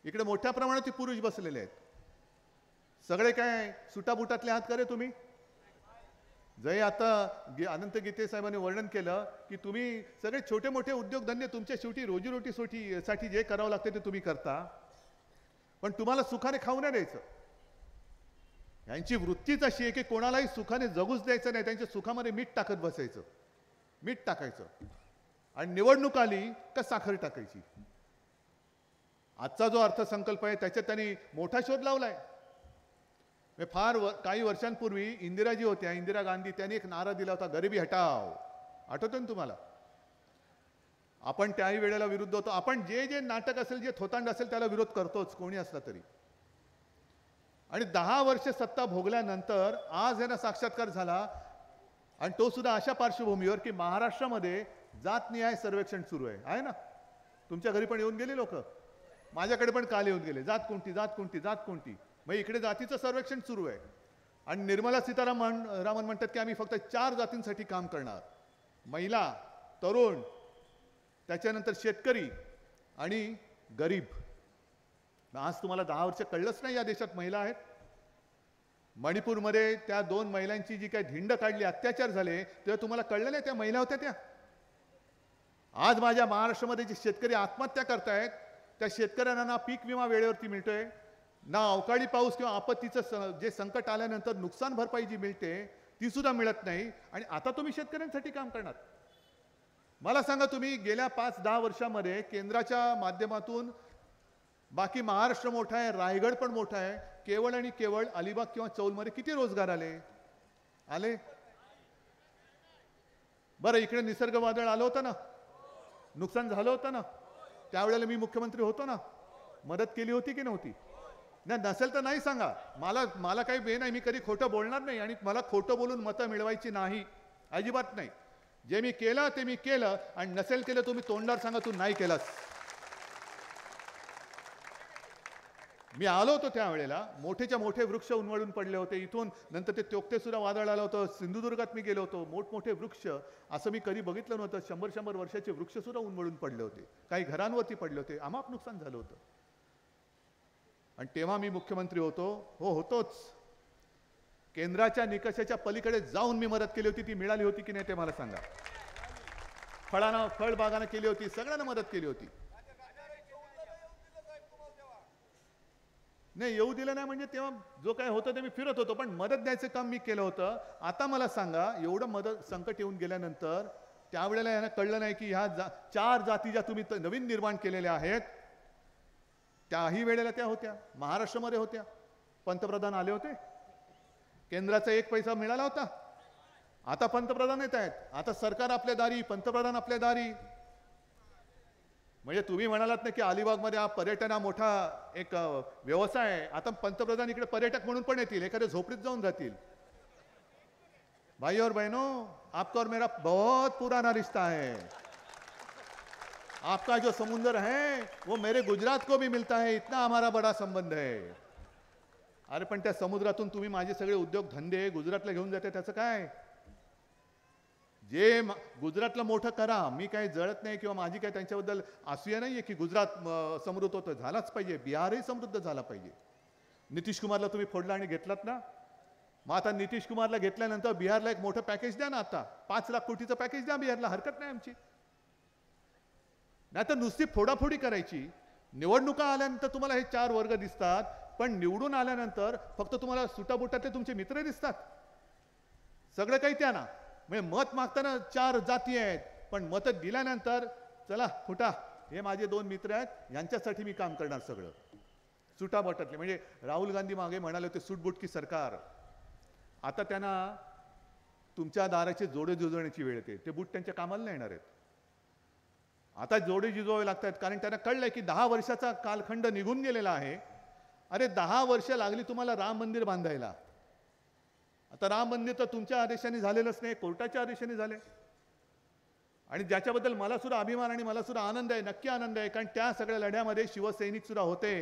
इकडे मोठ्या प्रमाणावरती पुरुष बसलेले आहेत. सगळे काय सुटाबुटातले आहात करे तुम्ही. जय आता अनंत गीते साहेबांनी वर्णन केलं की तुम्ही सगळे छोटे मोठे उद्योगधंदे तुमच्या शेवटी रोजीरोटीसाठी जे करावं लागते ते तुम्ही करता, पण तुम्हाला सुखाने खाऊ नाही द्यायचं. यांची वृत्तीच अशी आहे की कोणालाही सुखाने जगूच द्यायचं नाही, त्यांच्या सुखामध्ये मीठ टाकत बसायचं, मीठ टाकायचं, आणि निवडणूक आली का साखर टाकायची. आजचा जो अर्थसंकल्प आहे त्याच्यात त्यांनी मोठा शोध लावलाय. काही वर्षांपूर्वी इंदिराजी होत्या, इंदिरा गांधी, त्यांनी एक नारा दिला होता, गरिबी हटाव. आठवतं ना तुम्हाला? आपण त्याही वेळेला विरुद्ध होतो. आपण जे जे नाटक असेल, जे थोतांड असेल त्याला विरोध करतोच, कोणी असला तरी. आणि 10 वर्ष सत्ता भोगल्यानंतर आज यांना साक्षात्कार झाला, आणि तो सुद्धा अशा पार्श्वभूमीवर की महाराष्ट्रामध्ये जातनिहाय सर्वेक्षण सुरू आहे ना. तुमच्या घरी पण येऊन गेले लोक, माझ्याकडे पण काल येऊन गेले, जात कोणती जात कोणती जात कोणती. मग इकडे जातीचं सर्वेक्षण सुरू आहे, आणि निर्मला सीतारामन म्हणतात की आम्ही फक्त 4 जातींसाठी काम करणार: महिला, तरुण, त्याच्यानंतर शेतकरी आणि गरीब. आज तुम्हाला 10 वर्ष कळलंच नाही या देशात महिला आहेत. मणिपूरमध्ये त्या 2 महिलांची जी काही धिंड काढली, अत्याचार झाले, तेव्हा तुम्हाला कळलं नाही त्या महिला होत्या त्या. आज माझ्या महाराष्ट्रामध्ये जे शेतकरी आत्महत्या करतायत, त्या शेतकऱ्यांना ना पीक विमा वेळेवरती मिळतोय, ना अवकाळी पाऊस किंवा आपत्तीचं जे संकट आल्यानंतर नुकसान भरपाई जी मिळते ती सुद्धा मिळत नाही. आणि आता तुम्ही शेतकऱ्यांसाठी काम करणार. मला सांगा, तुम्ही गेल्या 5-10 वर्षामध्ये केंद्राच्या माध्यमातून बाकी महाराष्ट्र मोठा आहे, रायगड पण मोठा आहे, केवळ आणि केवळ अलिबाग किंवा चौलमध्ये किती रोजगार आले? बरं, इकडे निसर्ग वादळ आलं होतं ना, नुकसान झालं होतं ना, त्यावेळेला मी मुख्यमंत्री होतो ना, मदत केली होती की नव्हती? नाही, नसेल तर नाही सांगा. मला काही बे नाही, मी कधी खोटं बोलणार नाही, आणि मला खोटं बोलून मतं मिळवायची नाही, अजिबात नाही. जे मी केलं ते मी केलं, आणि नसेल केलं तुम्ही तोंडावर सांगा तू नाही केलंस. मी आलो होतो त्यावेळेला, मोठेच्या मोठे वृक्ष उन्मळून पडले होते. इथून नंतर ते तोक्ते सुद्धा वादळ आलं होतं. सिंधुदुर्गात मी गेलो होतो, मोठमोठे वृक्ष असं मी कधी बघितलं नव्हतं. 100-100 वर्षाचे वृक्ष सुद्धा उन्मळून पडले होते, काही घरांवरती पडले होते, अमाप नुकसान झालं होतं. आणि तेव्हा मी मुख्यमंत्री होतोच. केंद्राच्या निकषाच्या पलीकडे जाऊन मी मदत केली होती. ती मिळाली होती की नाही ते मला सांगा. फळबागांना केली होती, सगळ्यांना मदत केली होती. नाही, येऊ दिलं नाही म्हणजे तेव्हा जो काय होतं ते मी फिरत होतो, पण मदत द्यायचं काम मी केलं होतं. आता मला सांगा, एवढं मदत संकट येऊन गेल्यानंतर त्यावेळेला यांना कळलं नाही की ह्या 4 जाती ज्या तुम्ही नवीन निर्माण केलेल्या आहेत, त्याही वेळेला त्या होत्या, महाराष्ट्रामध्ये होत्या. पंतप्रधान आले होते, केंद्राचा 1 पैसा मिळाला होता. आता पंतप्रधान येत आहेत, आता सरकार आपल्या दारी, पंतप्रधान आपल्या दारी. म्हणजे तुम्ही म्हणालात ना की अलिबागमध्ये हा पर्यटन हा मोठा एक व्यवसाय आहे. आता पंतप्रधान इकडे पर्यटक म्हणून पण येतील, एखाद्या झोपडीत जाऊन राहतील. भाई और बहनों, आपका और मेरा बहुत पुराना रिश्ता है. आपका जो समुंदर है वो मेरे गुजरात को भी मिलता है, इतना हमारा बड़ा संबंध है. अरे पण त्या समुद्रातून तुम्ही माझे सगळे उद्योग धंदे गुजरातला घेऊन जाते, त्याचं काय? जे गुजरातला मोठं करा, मी काही जळत नाही किंवा माझी काही त्यांच्याबद्दल असूया नाहीये की गुजरात समृद्ध होतं, झालाच पाहिजे. बिहारही समृद्ध झाला पाहिजे. नितीश कुमारला तुम्ही फोडला आणि घेतलात ना, मग आता नितीश कुमारला घेतल्यानंतर बिहारला एक मोठं पॅकेज द्या ना. आता 5 लाख कोटीचं पॅकेज द्या बिहारला, हरकत नाही आमची. नाही तर नुसती फोडाफोडी करायची. निवडणुका आल्यानंतर तुम्हाला हे 4 वर्ग दिसतात, पण निवडून आल्यानंतर फक्त तुम्हाला सुटाबुटातले तुमचे मित्र दिसतात. सगळं काही त्या ना, म्हणजे मत मागताना 4 जाती आहेत, पण मत दिल्यानंतर चला फुटा, हे माझे 2 मित्र आहेत, यांच्यासाठी मी काम करणार. सगळं सुटाबुटातले. म्हणजे राहुल गांधी मागे म्हणाले होते सुटबुटकी सरकार. आता त्यांना तुमच्या दाराचे जोडे जुजवण्याची वेळ येते. ते बूट त्यांच्या कामाला नाही येणार आहेत. आता जोडे जिजवावे लागतात, कारण त्यांना कळलंय की 10 वर्षाचा कालखंड निघून गेलेला आहे. अरे 10 वर्ष लागली तुम्हाला राम मंदिर बांधायला. आता राम मंदिर तर तुमच्या आदेशाने झालेलंच नाही, कोर्टाच्या आदेशाने झाले. आणि ज्याच्याबद्दल मला सुद्धा अभिमान आणि मला सुद्धा आनंद आहे, नक्की आनंद आहे, कारण त्या सगळ्या लढ्यामध्ये शिवसैनिक सुद्धा होते.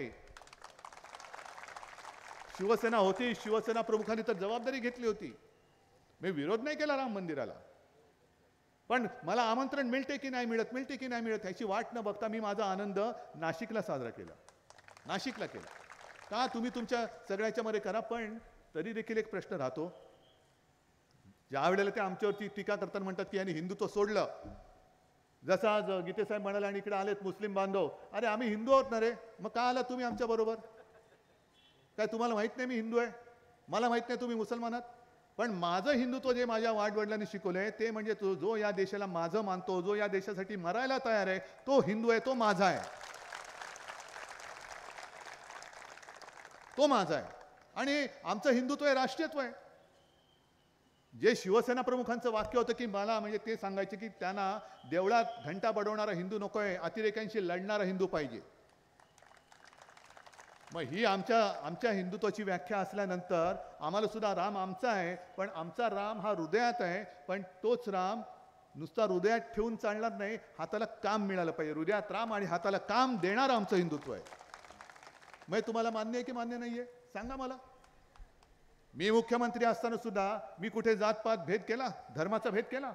शिवसेना होती, शिवसेना प्रमुखांनी तर जबाबदारी घेतली होती. मी विरोध नाही केला राम मंदिराला, पण मला आमंत्रण मिळते की नाही मिळत ह्याची वाट न बघता मी माझा आनंद नाशिकला साजरा केला, नाशिकला केला. का तुम्ही तुमच्या सगळ्याच्या मध्ये करा, पण तरी देखील एक प्रश्न राहतो. ज्या वेळेला ते आमच्यावरती टीका करताना म्हणतात की यांनी हिंदुत्व सोडलं, जसं आज गीतेसाहेब म्हणाले आणि इकडे आलेत मुस्लिम बांधव, अरे आम्ही हिंदू आहोत ना रे, मग का आला तुम्ही आमच्या बरोबर? काय तुम्हाला माहित नाही मी हिंदू आहे? मला माहित नाही तुम्ही मुसलमान आहात? पण माझं हिंदुत्व जे माझ्या वाडवडिलांनी शिकवलंय ते म्हणजे जो या देशाला माझं मानतो, जो या देशासाठी मरायला तयार आहे, तो हिंदू आहे, तो माझा आहे, तो माझा आहे. आणि आमचं हिंदुत्व आहे, राष्ट्रीयत्व आहे. जे शिवसेना प्रमुखांचं वाक्य होतं की मला म्हणजे ते सांगायचे की त्यांना देवळात घंटा बडवणारा हिंदू नकोय, अतिरेक्यांशी लढणारा हिंदू पाहिजे. मग ही आमच्या हिंदुत्वाची व्याख्या असल्यानंतर आम्हाला सुद्धा राम आमचा आहे, पण आमचा राम हा हृदयात आहे. पण तोच राम नुसता हृदयात ठेवून चालणार नाही, हाताला काम मिळालं पाहिजे. हृदयात राम आणि हाताला काम देणारं आमचं हिंदुत्व आहे. मग तुम्हाला मान्य आहे की मान्य नाहीये सांगा मला. मी मुख्यमंत्री असताना सुद्धा मी कुठे जातपात भेद केला, धर्माचा भेद केला?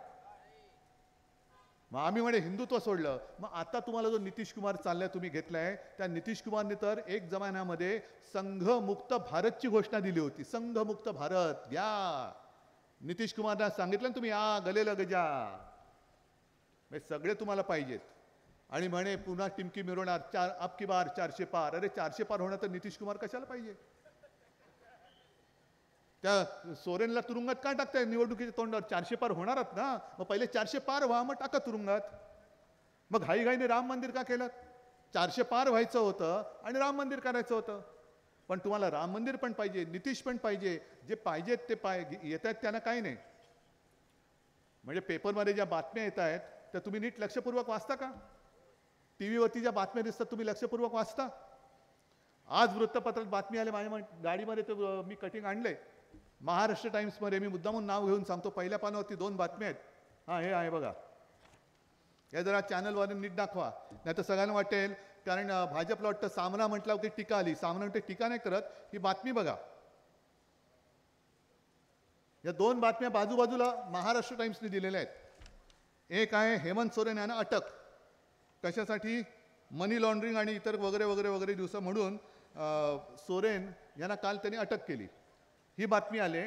मग आम्ही म्हणे हिंदुत्व सोडलं. मग आता तुम्हाला जो नितीश कुमार चाललाय तुम्ही घेतलाय, त्या नितीश कुमारने तर एक जमान्यामध्ये संघमुक्त भारतची घोषणा दिली होती. संघमुक्त भारत या नितीश कुमारला सांगितलं ना तुम्ही, आ गले लग जा, सगळे तुम्हाला पाहिजेत. आणि म्हणे पुन्हा टिमकी मिरवणार, अब की बार 400 पार. अरे 400 पार होणार तर नितीश कुमार कशाला पाहिजे? त्या सोरेनला तुरुंगात का टाकताय निवडणुकीच्या तोंडावर? 400 पार होणारच ना, मग पहिले 400 पार व्हा, मग टाका तुरुंगात. मग घाईघाईने राम मंदिर का केलं? 400 पार व्हायचं होतं आणि राम मंदिर करायचं होतं. पण तुम्हाला राम मंदिर पण पाहिजे, नितीश पण पाहिजे, जे पाहिजेत ते येत आहेत त्यांना काही नाही. म्हणजे पेपरमध्ये ज्या बातम्या येत आहेत त्या तुम्ही नीट लक्षपूर्वक वाचता का? टी व्हीवरती ज्या बातम्या दिसतात तुम्ही लक्षपूर्वक वाचता? आज वृत्तपत्रात बातमी आली माझ्या गाडीमध्ये, तर मी कटिंग आणलंय. महाराष्ट्र टाइम्समध्ये, मी मुद्दामून नाव घेऊन सांगतो, पहिल्या पानावरती 2 बातम्या आहेत. हां, हे आहे बघा. हे जरा चॅनलवर नीट दाखवा, नाही तर सगळ्यांना वाटेल. कारण भाजपला वाटतं सामना म्हटलं की टीका आली. सामना म्हणते टीका नाही करत, ही बातमी बघा. या 2 बातम्या बाजूबाजूला महाराष्ट्र टाइम्सने दिलेल्या आहेत. एक आहे हेमंत सोरेन यांना अटक कशासाठी? मनी लॉन्ड्रिंग आणि इतर वगैरे वगैरे वगैरे दिवस म्हणून सोरेन यांना काल त्यांनी अटक केली, ही बातमी आली.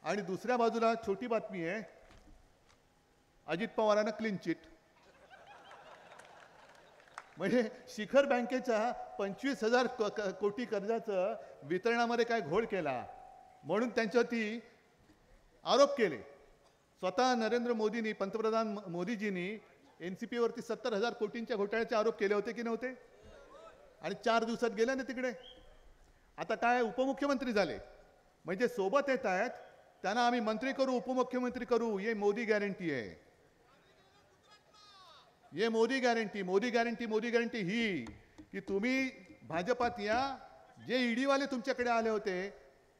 आणि दुसऱ्या बाजूला छोटी बातमी आहे, अजित पवारांना क्लीन चिट. म्हणजे शिखर बँकेच्या 25,000 कोटी कर्जाचं वितरणामध्ये काय घोळ केला म्हणून त्यांच्यावरती आरोप केले. स्वतः नरेंद्र मोदींनी, पंतप्रधान मोदीजींनी NCP वरती 70,000 कोटींच्या घोटाळ्याचे आरोप केले होते की नव्हते? आणि 4 दिवसात गेले ना तिकडे. आता काय उपमुख्यमंत्री झाले, म्हणजे सोबत येत आहेत त्यांना आम्ही मंत्री करू, उपमुख्यमंत्री करू. ये मोदी गॅरंटी आहे, ये Modi guarantee. Modi guarantee, Modi guarantee ही की तुम्ही भाजपात या, जे ईडीवाले तुमच्याकडे आले होते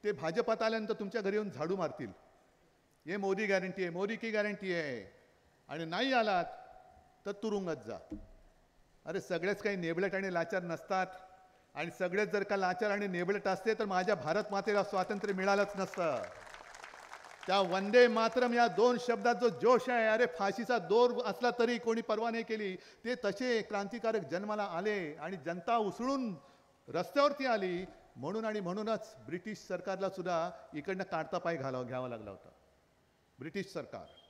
ते भाजपात आल्यानंतर तुमच्या घरी येऊन झाडू मारतील. ये मोदी गॅरंटी आहे, मोदी की गॅरंटी आहे. आणि नाही आलात तर तुरुंगात जा. अरे सगळेच काही नेबलट आणि लाचार नसतात. आणि सगळेच जर का लाचार आणि नेबलट असते तर माझ्या भारत मातेला स्वातंत्र्य मिळालंच नसतं. त्या वंदे मातरम या 2 शब्दात जो जोश आहे, अरे फाशीचा दोर असला तरी कोणी पर्वा नाही केली. ते तसे क्रांतिकारक जन्माला आले आणि जनता उसळून रस्त्यावरती आली. म्हणून आणि म्हणूनच ब्रिटिश सरकारला सुद्धा इकडनं काढता पाय घ्यावा लागला होता. ब्रिटिश सरकार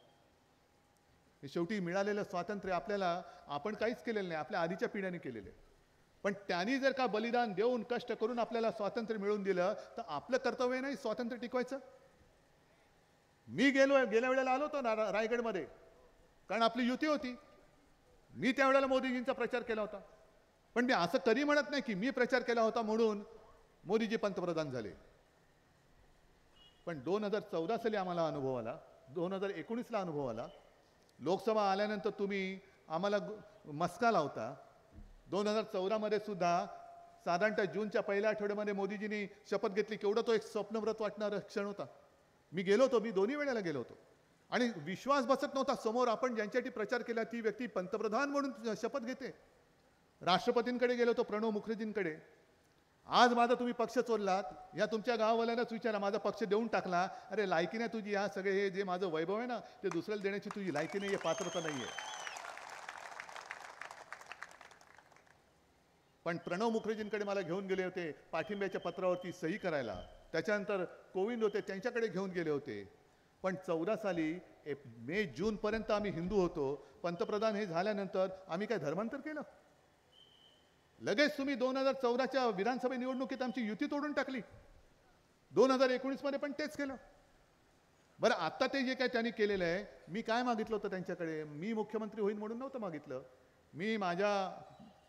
हे शेवटी मिळालेलं स्वातंत्र्य आपल्याला, आपण काहीच केलेलं नाही, आपल्या आधीच्या पिढ्याने केलेले. पण त्यांनी जर का बलिदान देऊन कष्ट करून आपल्याला स्वातंत्र्य मिळवून दिलं तर आपलं कर्तव्य नाही स्वातंत्र्य टिकवायचं. मी गेल्या वेळेला आलो होतो रायगडमध्ये, कारण आपली युती होती. मी त्यावेळेला मोदीजींचा प्रचार केला होता. पण मी असं कधी म्हणत नाही की मी प्रचार केला होता म्हणून मोदीजी पंतप्रधान झाले. पण 2014 साली आम्हाला अनुभव आला, 2019ला अनुभव आला. लोकसभा आल्यानंतर तुम्ही आम्हाला मस्का लावता. 2014मध्ये सुद्धा साधारणतः जूनच्या पहिल्या आठवड्यामध्ये मोदीजींनी शपथ घेतली. केवढं तो एक स्वप्नव्रत वाटणारा क्षण होता. मी गेलो होतो, मी 2 वेळेला गेलो होतो. आणि विश्वास बसत नव्हता, समोर आपण ज्यांच्यासाठी प्रचार केला ती व्यक्ती पंतप्रधान म्हणून शपथ घेते. राष्ट्रपतींकडे गेलो होतो, प्रणव मुखर्जींकडे. आज माझा तुम्ही पक्ष चोरलात, या तुमच्या गावावाल्यांनाच विचारा, माझा पक्ष देऊन टाकला. अरे लायकी नाही तुझी, या सगळे हे जे माझं वैभव आहे ना ते दुसऱ्याला देण्याची तुझी लायकी नाही आहे, पात्रता नाही आहे. पण प्रणव मुखर्जींकडे मला घेऊन गेले होते पाठिंब्याच्या पत्रावरती सही करायला. त्याच्यानंतर कोविंद होते, त्यांच्याकडे घेऊन गेले होते. पण 14 साली मे जूनपर्यंत आम्ही हिंदू होतो. पंतप्रधान हे झाल्यानंतर आम्ही काय धर्मांतर केलं? लगेच तुम्ही 2014च्या विधानसभा निवडणुकीत आमची युती तोडून टाकली. 2019मध्ये पण तेच केलं. बरं, आता ते जे काय त्यांनी केलेलं आहे, मी काय मागितलं होतं त्यांच्याकडे? मी मुख्यमंत्री होईन म्हणून नव्हतं मागितलं. मी माझ्या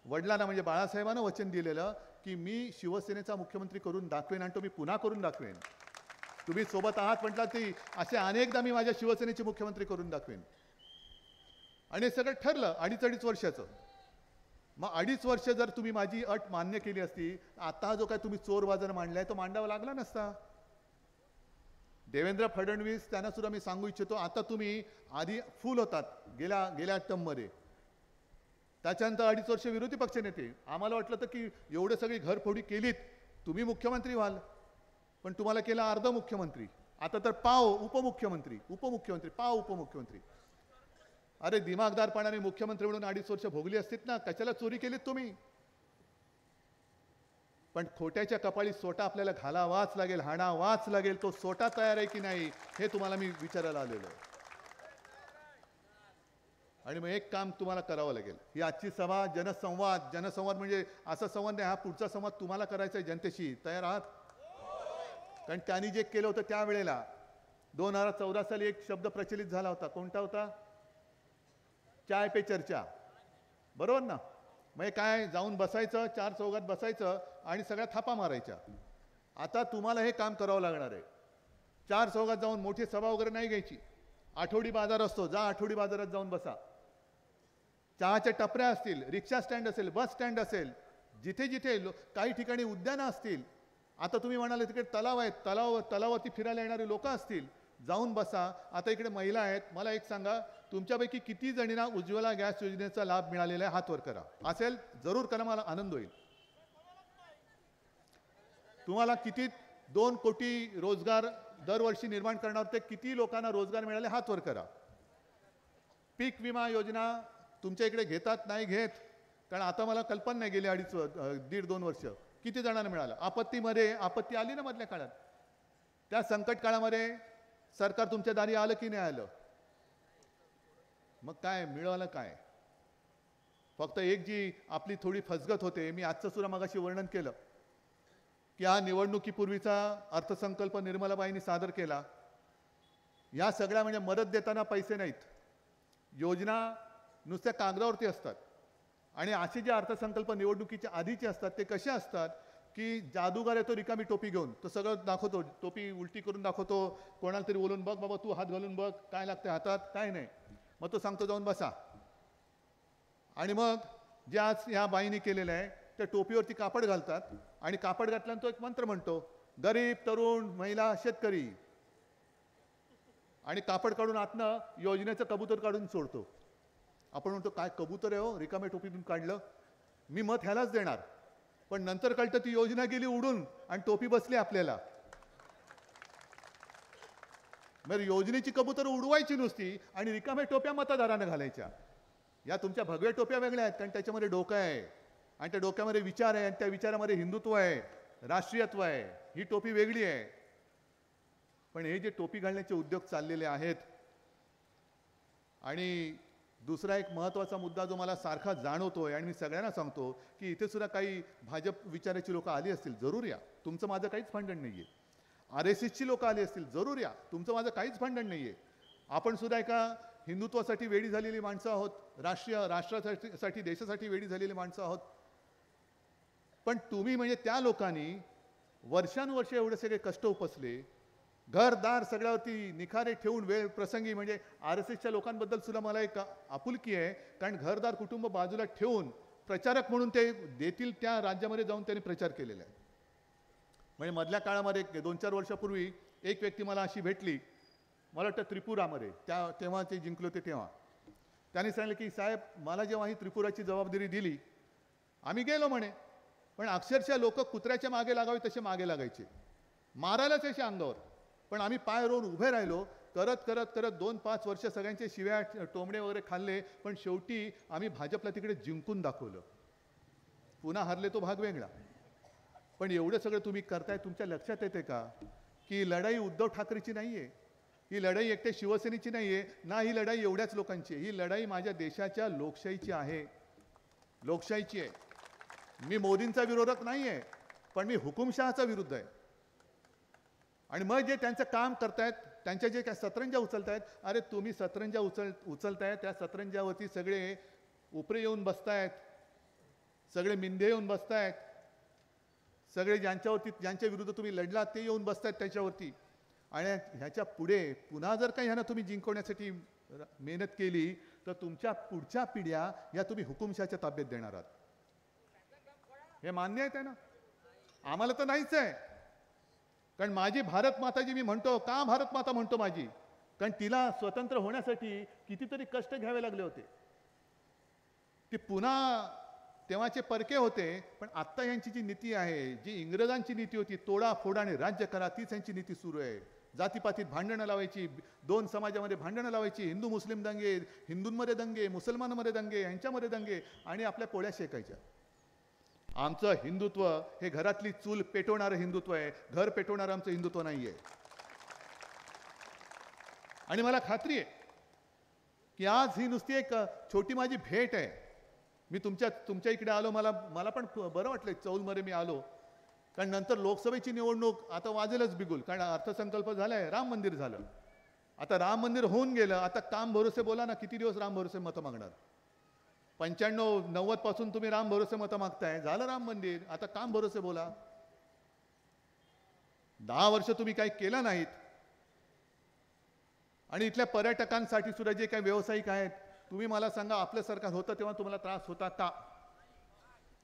वडिलांना म्हणजे बाळासाहेबांना वचन दिलेलं की मी शिवसेनेचा मुख्यमंत्री करून दाखवेन आणि तो मी पुन्हा करून दाखवेन. तुम्ही सोबत आहात म्हटलं ती असे अनेकदा मी माझ्या शिवसेनेचे मुख्यमंत्री करून दाखवेन. आणि हे सगळं ठरलं 2.5 वर्षाचं. मग 2.5 वर्ष जर तुम्ही माझी अट मान्य केली असती, आता हा जो काय तुम्ही चोर बाजार मांडलाय तो मांडावा लागला नसता. देवेंद्र फडणवीस त्यांना सुद्धा मी सांगू इच्छितो, आता तुम्ही आधी फुल होतात गेल्या टर्ममध्ये, त्याच्यानंतर 2.5 वर्ष विरोधी पक्षनेते. आम्हाला वाटलं तर की एवढे सगळी घरफोडी केलीत तुम्ही मुख्यमंत्री व्हाल, पण तुम्हाला केला अर्ध मुख्यमंत्री. आता तर पाव उपमुख्यमंत्री, पाव उपमुख्यमंत्री. अरे दिमागदारपणाने मुख्यमंत्री म्हणून 2.5 वर्ष भोगली असतीत ना, कशाला चोरी केलीत तुम्ही? पण खोट्याच्या कपाळी सोटा आपल्याला घालावाच लागेल, हाणावाच लागेल. तो सोटा तयार आहे की नाही हे तुम्हाला मी विचारायला आलेलो आहे. आणि मग एक काम तुम्हाला करावं लागेल. ही आजची सभा जनसंवाद म्हणजे असा संवाद नाही, हा पुढचा संवाद तुम्हाला करायचा आहे जनतेशी. तयार आहात? कारण त्यांनी जे केलं होतं त्यावेळेला 2014 साली एक शब्द प्रचलित झाला होता. कोणता होता? चाय पे चर्चा. बरोबर ना? मग काय जाऊन बसायचं, 4 चौघात बसायचं आणि सगळ्या थापा मारायच्या. आता तुम्हाला हे काम करावं लागणार आहे. 4 चौघात जाऊन मोठी सभा वगैरे नाही घ्यायची. आठवडी बाजार असतो, जा आठवडी बाजारात जाऊन बसा. चहाच्या टपऱ्या असतील, रिक्षा स्टँड असेल, बस स्टँड असेल, जिथे जिथे काही ठिकाणी उद्यानं असतील. आता तुम्ही म्हणाले तिकडे तलाव आहेत, तलावावरती फिरायला येणारे लोक असतील, जाऊन बसा. आता इकडे महिला आहेत. मला एक सांगा, तुमच्यापैकी किती जणींना उज्ज्वला गॅस योजनेचा लाभ मिळालेला आहे? हात वर करा. असेल जरूर करा, मला आनंद होईल. तुम्हाला किती 2 कोटी रोजगार दरवर्षी निर्माण करणार होते, किती लोकांना रोजगार मिळाले? हात वर करा. पीक विमा योजना तुमच्या इकडे घेतात नाही घेत? कारण आता मला कल्पना नाही, गेली 1.5-2 वर्ष किती जणांना मिळालं. आपत्ती आली ना मधल्या काळात, त्या संकट काळामध्ये सरकार तुमच्या दारी आलं की नाही आलं? मग काय मिळालं? काय फक्त एक जी आपली थोडी फसगत होते, मी आजचं सुद्धा मगाशी वर्णन केलं की हा निवडणुकीपूर्वीचा अर्थसंकल्प निर्मलाबाईंनी सादर केला. या सगळ्या म्हणजे मदत देताना पैसे नाहीत, योजना नुसत्या कागदावरती असतात. आणि असे जे अर्थसंकल्प निवडणुकीच्या आधीचे असतात ते कसे असतात की जादूगार येतो रिकामी टोपी घेऊन, तो सगळं दाखवतो, टोपी उलटी करून दाखवतो, कोणाला तरी बोलून बघ बाबा तू हात घालून बघ काय लागते हातात, काय नाही. मग तो सांगतो जाऊन बसा. आणि मग जे आज ह्या बाईंनी केलेलं आहे त्या टोपीवरती कापड घालतात आणि कापड घातल्यानं तो एक मंत्र म्हणतो, गरीब, तरुण, महिला, शेतकरी. आणि कापड काढून आतनं योजनेचं कबूतर काढून सोडतो. आपण म्हणतो काय कबूतर आहे हो, रिकाम्या टोपीतून काढलं, मी मत ह्यालाच देणार. पण नंतर कळतं ती योजना गेली उडून आणि टोपी बसली आपल्याला. मग योजनेची कबूतर उडवायची नुसती आणि रिकाम्या टोप्या मतदारांना घालायच्या. या तुमच्या भगव्या टोप्या वेगळ्या आहेत, कारण त्याच्यामध्ये डोकं आहे आणि त्या डोक्यामध्ये विचार आहे आणि त्या विचारामध्ये हिंदुत्व आहे, राष्ट्रीयत्व आहे. ही टोपी वेगळी आहे. पण हे जे टोपी घालण्याचे उद्योग चाललेले आहेत. आणि दुसरा एक महत्त्वाचा मुद्दा जो मला सारखा जाणवतोय आणि मी सगळ्यांना सांगतो की इथे सुद्धा काही भाजप विचाराची लोक आली असतील, जरूर या. तुमचं माझं काहीच भांडण नाही आहे. RSSची लोक आली असतील, जरूर या. तुमचं माझं काहीच भांडण नाही आहे. आपण सुद्धा एका हिंदुत्वासाठी वेडी झालेली माणसं आहोत, राष्ट्रासाठी देशासाठी वेडी झालेली माणसं आहोत. पण तुम्ही म्हणजे त्या लोकांनी वर्षानुवर्ष एवढे सगळे कष्ट उपसले, घरदार सगळ्यावरती निखारे ठेवून वेळ प्रसंगी, म्हणजे RSSच्या लोकांबद्दल सुद्धा मला एक आपुलकी आहे. कारण घरदार कुटुंब बाजूला ठेवून प्रचारक म्हणून ते देतील त्या राज्यामध्ये जाऊन त्यांनी प्रचार केलेला आहे. म्हणजे मधल्या काळामध्ये 2-4 वर्षापूर्वी एक व्यक्ती मला अशी भेटली, मला वाटतं त्रिपुरामध्ये, तेव्हा ते जिंकले होते तेव्हा. त्यांनी सांगितलं की साहेब मला जेव्हा ही त्रिपुराची जबाबदारी दिली आम्ही गेलो म्हणे, पण अक्षरशः लोक कुत्र्याच्या मागे लागावे तसे मागे लागायचे, मारायलाच असे अंगावर. पण आम्ही पाय रोवून उभे राहिलो. करत करत करत 2-5 वर्ष सगळ्यांचे शिव्या टोमणे वगैरे खाल्ले. पण शेवटी आम्ही भाजपला तिकडे जिंकून दाखवलं. पुन्हा हरले तो भाग वेगळा. पण एवढं सगळं तुम्ही करताय, तुमच्या लक्षात येते का की लढाई उद्धव ठाकरेची नाही आहे, ही लढाई एकट्या शिवसेनेची नाही आहे ना, ही लढाई एवढ्याच लोकांची आहे. ही लढाई माझ्या देशाच्या लोकशाहीची आहे, लोकशाहीची आहे. मी मोदींचा विरोधक नाही आहे, पण मी हुकुमशहाचा विरुद्ध आहे. आणि मग जे त्यांचं काम करतायत, त्यांच्या जे काय सतरंजा उचलतायत, अरे तुम्ही सतरंजा उचलतायत, त्या सतरंजावरती सगळे उपरे येऊन बसतायत, सगळे मिंधे येऊन बसतायत. सगळे ज्यांच्या विरुद्ध तुम्ही लढलात ते येऊन बसतायत त्याच्यावरती. आणि ह्याच्या पुढे पुन्हा जर काही ह्यांना तुम्ही जिंकवण्यासाठी मेहनत केली तर तुमच्या पुढच्या पिढ्या या तुम्ही हुकुमशाच्या ताब्यात देणार आहात. हे मान्य आहे ना? आम्हाला तर नाहीच आहे. कारण माझी भारत माता जी मी म्हणतो, का भारत माता म्हणतो माझी? कारण तिला स्वतंत्र होण्यासाठी कितीतरी कष्ट घ्यावे लागले होते. ती पुन्हा तेव्हाचे परके होते. पण आत्ता यांची जी नीती आहे, जी इंग्रजांची नीती होती, तोडा फोडा आणि राज्य करा, तीच यांची नीती सुरू आहे. जातीपातीत भांडणं लावायची, दोन समाजामध्ये भांडणं लावायची, हिंदू मुस्लिम दंगे, हिंदूंमध्ये दंगे, मुसलमानांमध्ये दंगे, यांच्यामध्ये दंगे आणि आपल्या पोळ्या शेकायच्या. आमचं हिंदुत्व हे घरातली चूल पेटवणारं हिंदुत्व आहे, घर पेटवणारं आमचं हिंदुत्व नाही आहे. आणि मला खात्री आहे की आज ही नुसती एक छोटी माझी भेट आहे. मी तुमच्या इकडे आलो, मला पण बरं वाटलं चौलमध्ये मी आलो. कारण नंतर लोकसभेची निवडणूक आता वाजेलच बिगुल. कारण अर्थसंकल्प झालाय, राम मंदिर झालं, आता राम मंदिर होऊन गेलं. आता काम भरोसे बोला ना, किती दिवस राम भरोसे मतं मागणार? 95-90 पासून तुम्ही राम भरोसे मतं मागताय, झालं राम मंदिर, आता काम भरोसे बोला. 10 वर्ष तुम्ही काही केलं नाहीत. आणि इथल्या पर्यटकांसाठी सुद्धा जे काही व्यावसायिक आहेत, तुम्ही मला सांगा, आपलं सरकार होतं तेव्हा तुम्हाला त्रास होता का?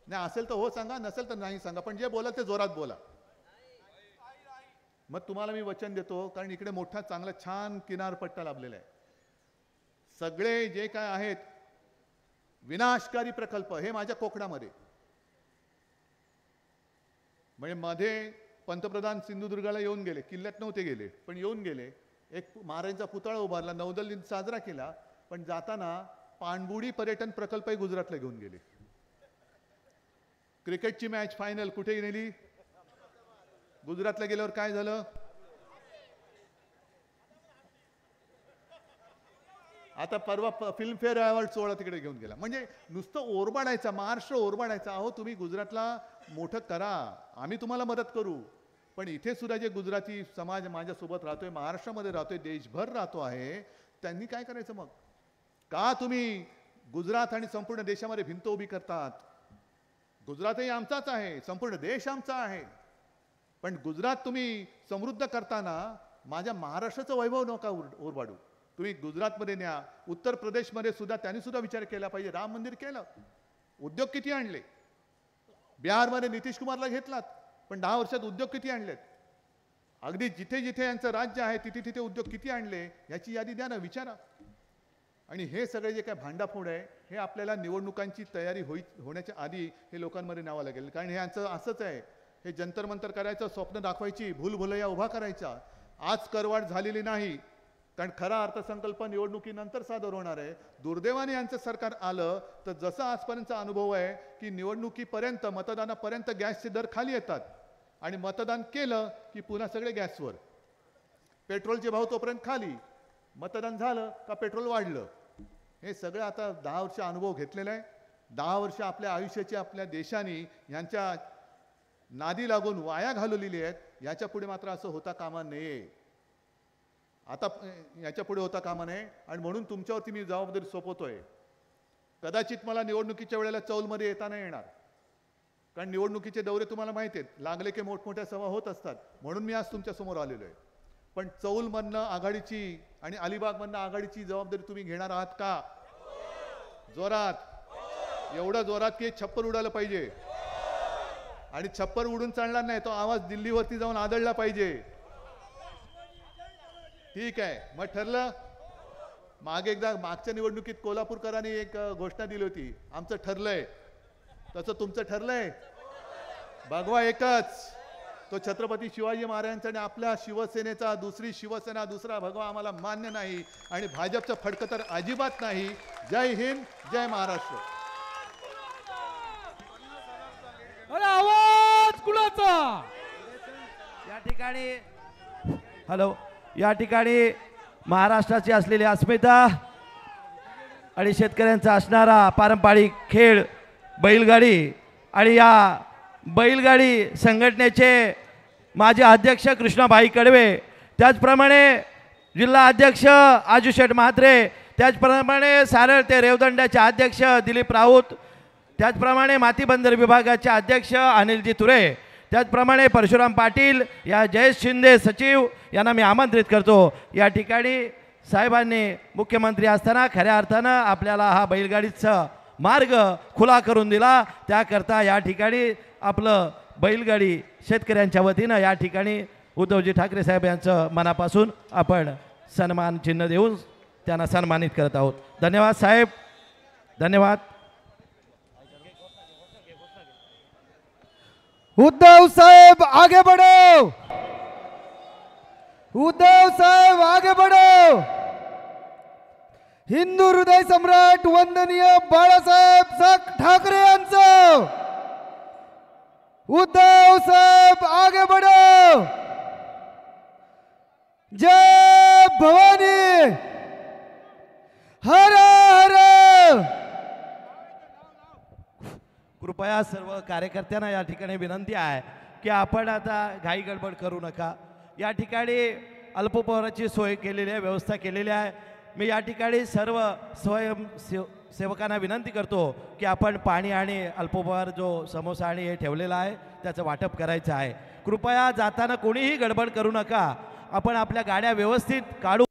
नाही असेल तर हो सांगा, नसेल तर नाही सांगा, पण जे बोला ते जोरात बोला. मग तुम्हाला मी वचन देतो, कारण इकडे मोठा चांगला छान किनारपट्टा लाभलेला आहे. सगळे जे काय आहेत विनाशकारी प्रकल्प हे माझ्या कोकणामध्ये. म्हणजे मध्ये पंतप्रधान सिंधुदुर्गाला येऊन गेले, किल्ल्यात नव्हते गेले पण येऊन गेले. एक महाराजांचा पुतळा उभारला, नौदल दिन साजरा केला. पण जाताना पाणबुडी पर्यटन प्रकल्पही गुजरातला घेऊन गेले. क्रिकेटची मॅच फायनल कुठे नेली? गुजरातला गेल्यावर काय झालं? आता परवा फिल्मफेअर अवॉर्ड सोहळा तिकडे घेऊन गेला. म्हणजे नुसतं ओरबाडायचा, महाराष्ट्र ओरबाडायचा. अहो तुम्ही गुजरातला मोठं करा, आम्ही तुम्हाला मदत करू. पण इथे सुद्धा जे गुजराती समाज माझ्यासोबत राहतोय, महाराष्ट्रामध्ये राहतोय, देशभर राहतो आहे, त्यांनी काय करायचं मग? का तुम्ही गुजरात आणि संपूर्ण देशामध्ये भिंत उभी करतात? गुजरातही आमचाच आहे, संपूर्ण देश आमचा आहे. पण गुजरात तुम्ही समृद्ध करताना माझ्या महाराष्ट्राचं वैभव नका ओरबाडू. तुम्ही गुजरातमध्ये न्या, उत्तर प्रदेशमध्ये सुद्धा त्यांनी सुद्धा विचार केला पाहिजे. राम मंदिर केलं, उद्योग किती आणले? बिहारमध्ये नितीश कुमारला घेतलात, पण 10 वर्षात उद्योग किती आणलेत? अगदी जिथे जिथे यांचं राज्य आहे तिथे तिथे उद्योग किती आणले याची यादी द्या ना, विचारा. आणि हे सगळे जे काय भांडाफोड आहे हे आपल्याला निवडणुकांची तयारी होण्याच्या आधी हे लोकांमध्ये न्यावं लागेल. कारण हे यांचं असंच आहे, हे जंतर मंतर करायचं, स्वप्न दाखवायची, भूलभुलैया उभा करायचा. आज करवाढ झालेली नाही, कारण खरा अर्थसंकल्प निवडणुकीनंतर सादर होणार आहे. दुर्दैवाने यांचं सरकार आलं तर जसं आजपर्यंतचा अनुभव आहे की निवडणुकीपर्यंत मतदानापर्यंत गॅसचे दर खाली येतात आणि मतदान केलं की पुन्हा सगळे गॅसवर. पेट्रोलचे भाव तोपर्यंत खाली, मतदान झालं का पेट्रोल वाढलं. हे सगळं आता 10 वर्ष अनुभव घेतलेला आहे. 10 वर्ष आपल्या आयुष्याची आपल्या देशाने यांच्या नादी लागून वाया घालवलेली आहेत. याच्या पुढे मात्र असं होता कामा नये. आता याच्या पुढे होता कामा नये. आणि म्हणून तुमच्यावरती मी जबाबदारी सोपवतोय. कदाचित मला निवडणुकीच्या वेळेला चौलमध्ये येता नाही येणार, कारण निवडणुकीचे दौरे तुम्हाला माहिती आहेत, लागले की मोठमोठ्या सभा होत असतात. म्हणून मी आज तुमच्या समोर आलेलो आहे. पण चौलमधनं आघाडीची आणि अलिबागमधनं आघाडीची जबाबदारी तुम्ही घेणार आहात का? जोरात, एवढं जोरात की छप्पर उडालं पाहिजे. आणि छप्पर उडून चालणार नाही, तो आवाज दिल्लीवरती जाऊन आदळला पाहिजे. ठीक आहे, मग ठरलं. मागे एकदा मागच्या निवडणुकीत कोल्हापूरकरांनी एक घोषणा दिली होती, आमचं ठरलंय. तसं तुमचं ठरलंय? भगवा एकच, तो छत्रपती शिवाजी महाराजांचा आणि आपल्या शिवसेनेचा. दुसरी शिवसेना, दुसरा भगवा आम्हाला मान्य नाही. आणि भाजपचं फडकं तर अजिबात नाही. जय हिंद, जय महाराष्ट्र. अरे आवाज कुणाचा? या ठिकाणी हॅलो, या ठिकाणी महाराष्ट्राची असलेली अस्मिता आणि शेतकऱ्यांचा असणारा पारंपरिक खेळ बैलगाडी आणि या बैलगाडी संघटनेचे माजी अध्यक्ष कृष्णाभाई कडवे, त्याचप्रमाणे जिल्हा अध्यक्ष आजूशेठ म्हात्रे, त्याचप्रमाणे सारळ ते रेवदंड्याचे अध्यक्ष दिलीप राऊत, त्याचप्रमाणे माती बंदर विभागाचे अध्यक्ष अनिलजी तुरे, त्याचप्रमाणे परशुराम पाटील या जयेश शिंदे सचिव यांना मी आमंत्रित करतो. या ठिकाणी साहेबांनी मुख्यमंत्री असताना खऱ्या अर्थानं आपल्याला हा बैलगाडीचा मार्ग खुला करून दिला. त्याकरता या ठिकाणी आपलं बैलगाडी शेतकऱ्यांच्या वतीनं या ठिकाणी उद्धवजी ठाकरे साहेब यांचं मनापासून आपण सन्मान चिन्ह देऊन त्यांना सन्मानित करत आहोत. धन्यवाद साहेब, धन्यवाद. उद्धव साहेब आगे बढ़ो, उद्धव साहेब आगे बढ़ो. हिंदू हृदय सम्राट वंदनीय बाळासाहेब ठाकरे यांचं उद्धव साहेब आगे बढ़ो. जय भवानी, हर हर. कृपया सर्व कार्यकर्त्यांना या ठिकाणी विनंती आहे की आपण आता घाई गडबड करू नका. या ठिकाणी अल्पोपहाराची सोय केलेली आहे, व्यवस्था केलेली आहे. मी या ठिकाणी सर्व सेवकांना विनंती करतो की आपण पाणी आणि अल्पोपहार जो समोसा आणि हे ठेवलेला आहे त्याचं वाटप करायचं आहे. कृपया जाताना कोणीही गडबड करू नका. आपण आपल्या गाड्या व्यवस्थित काढू.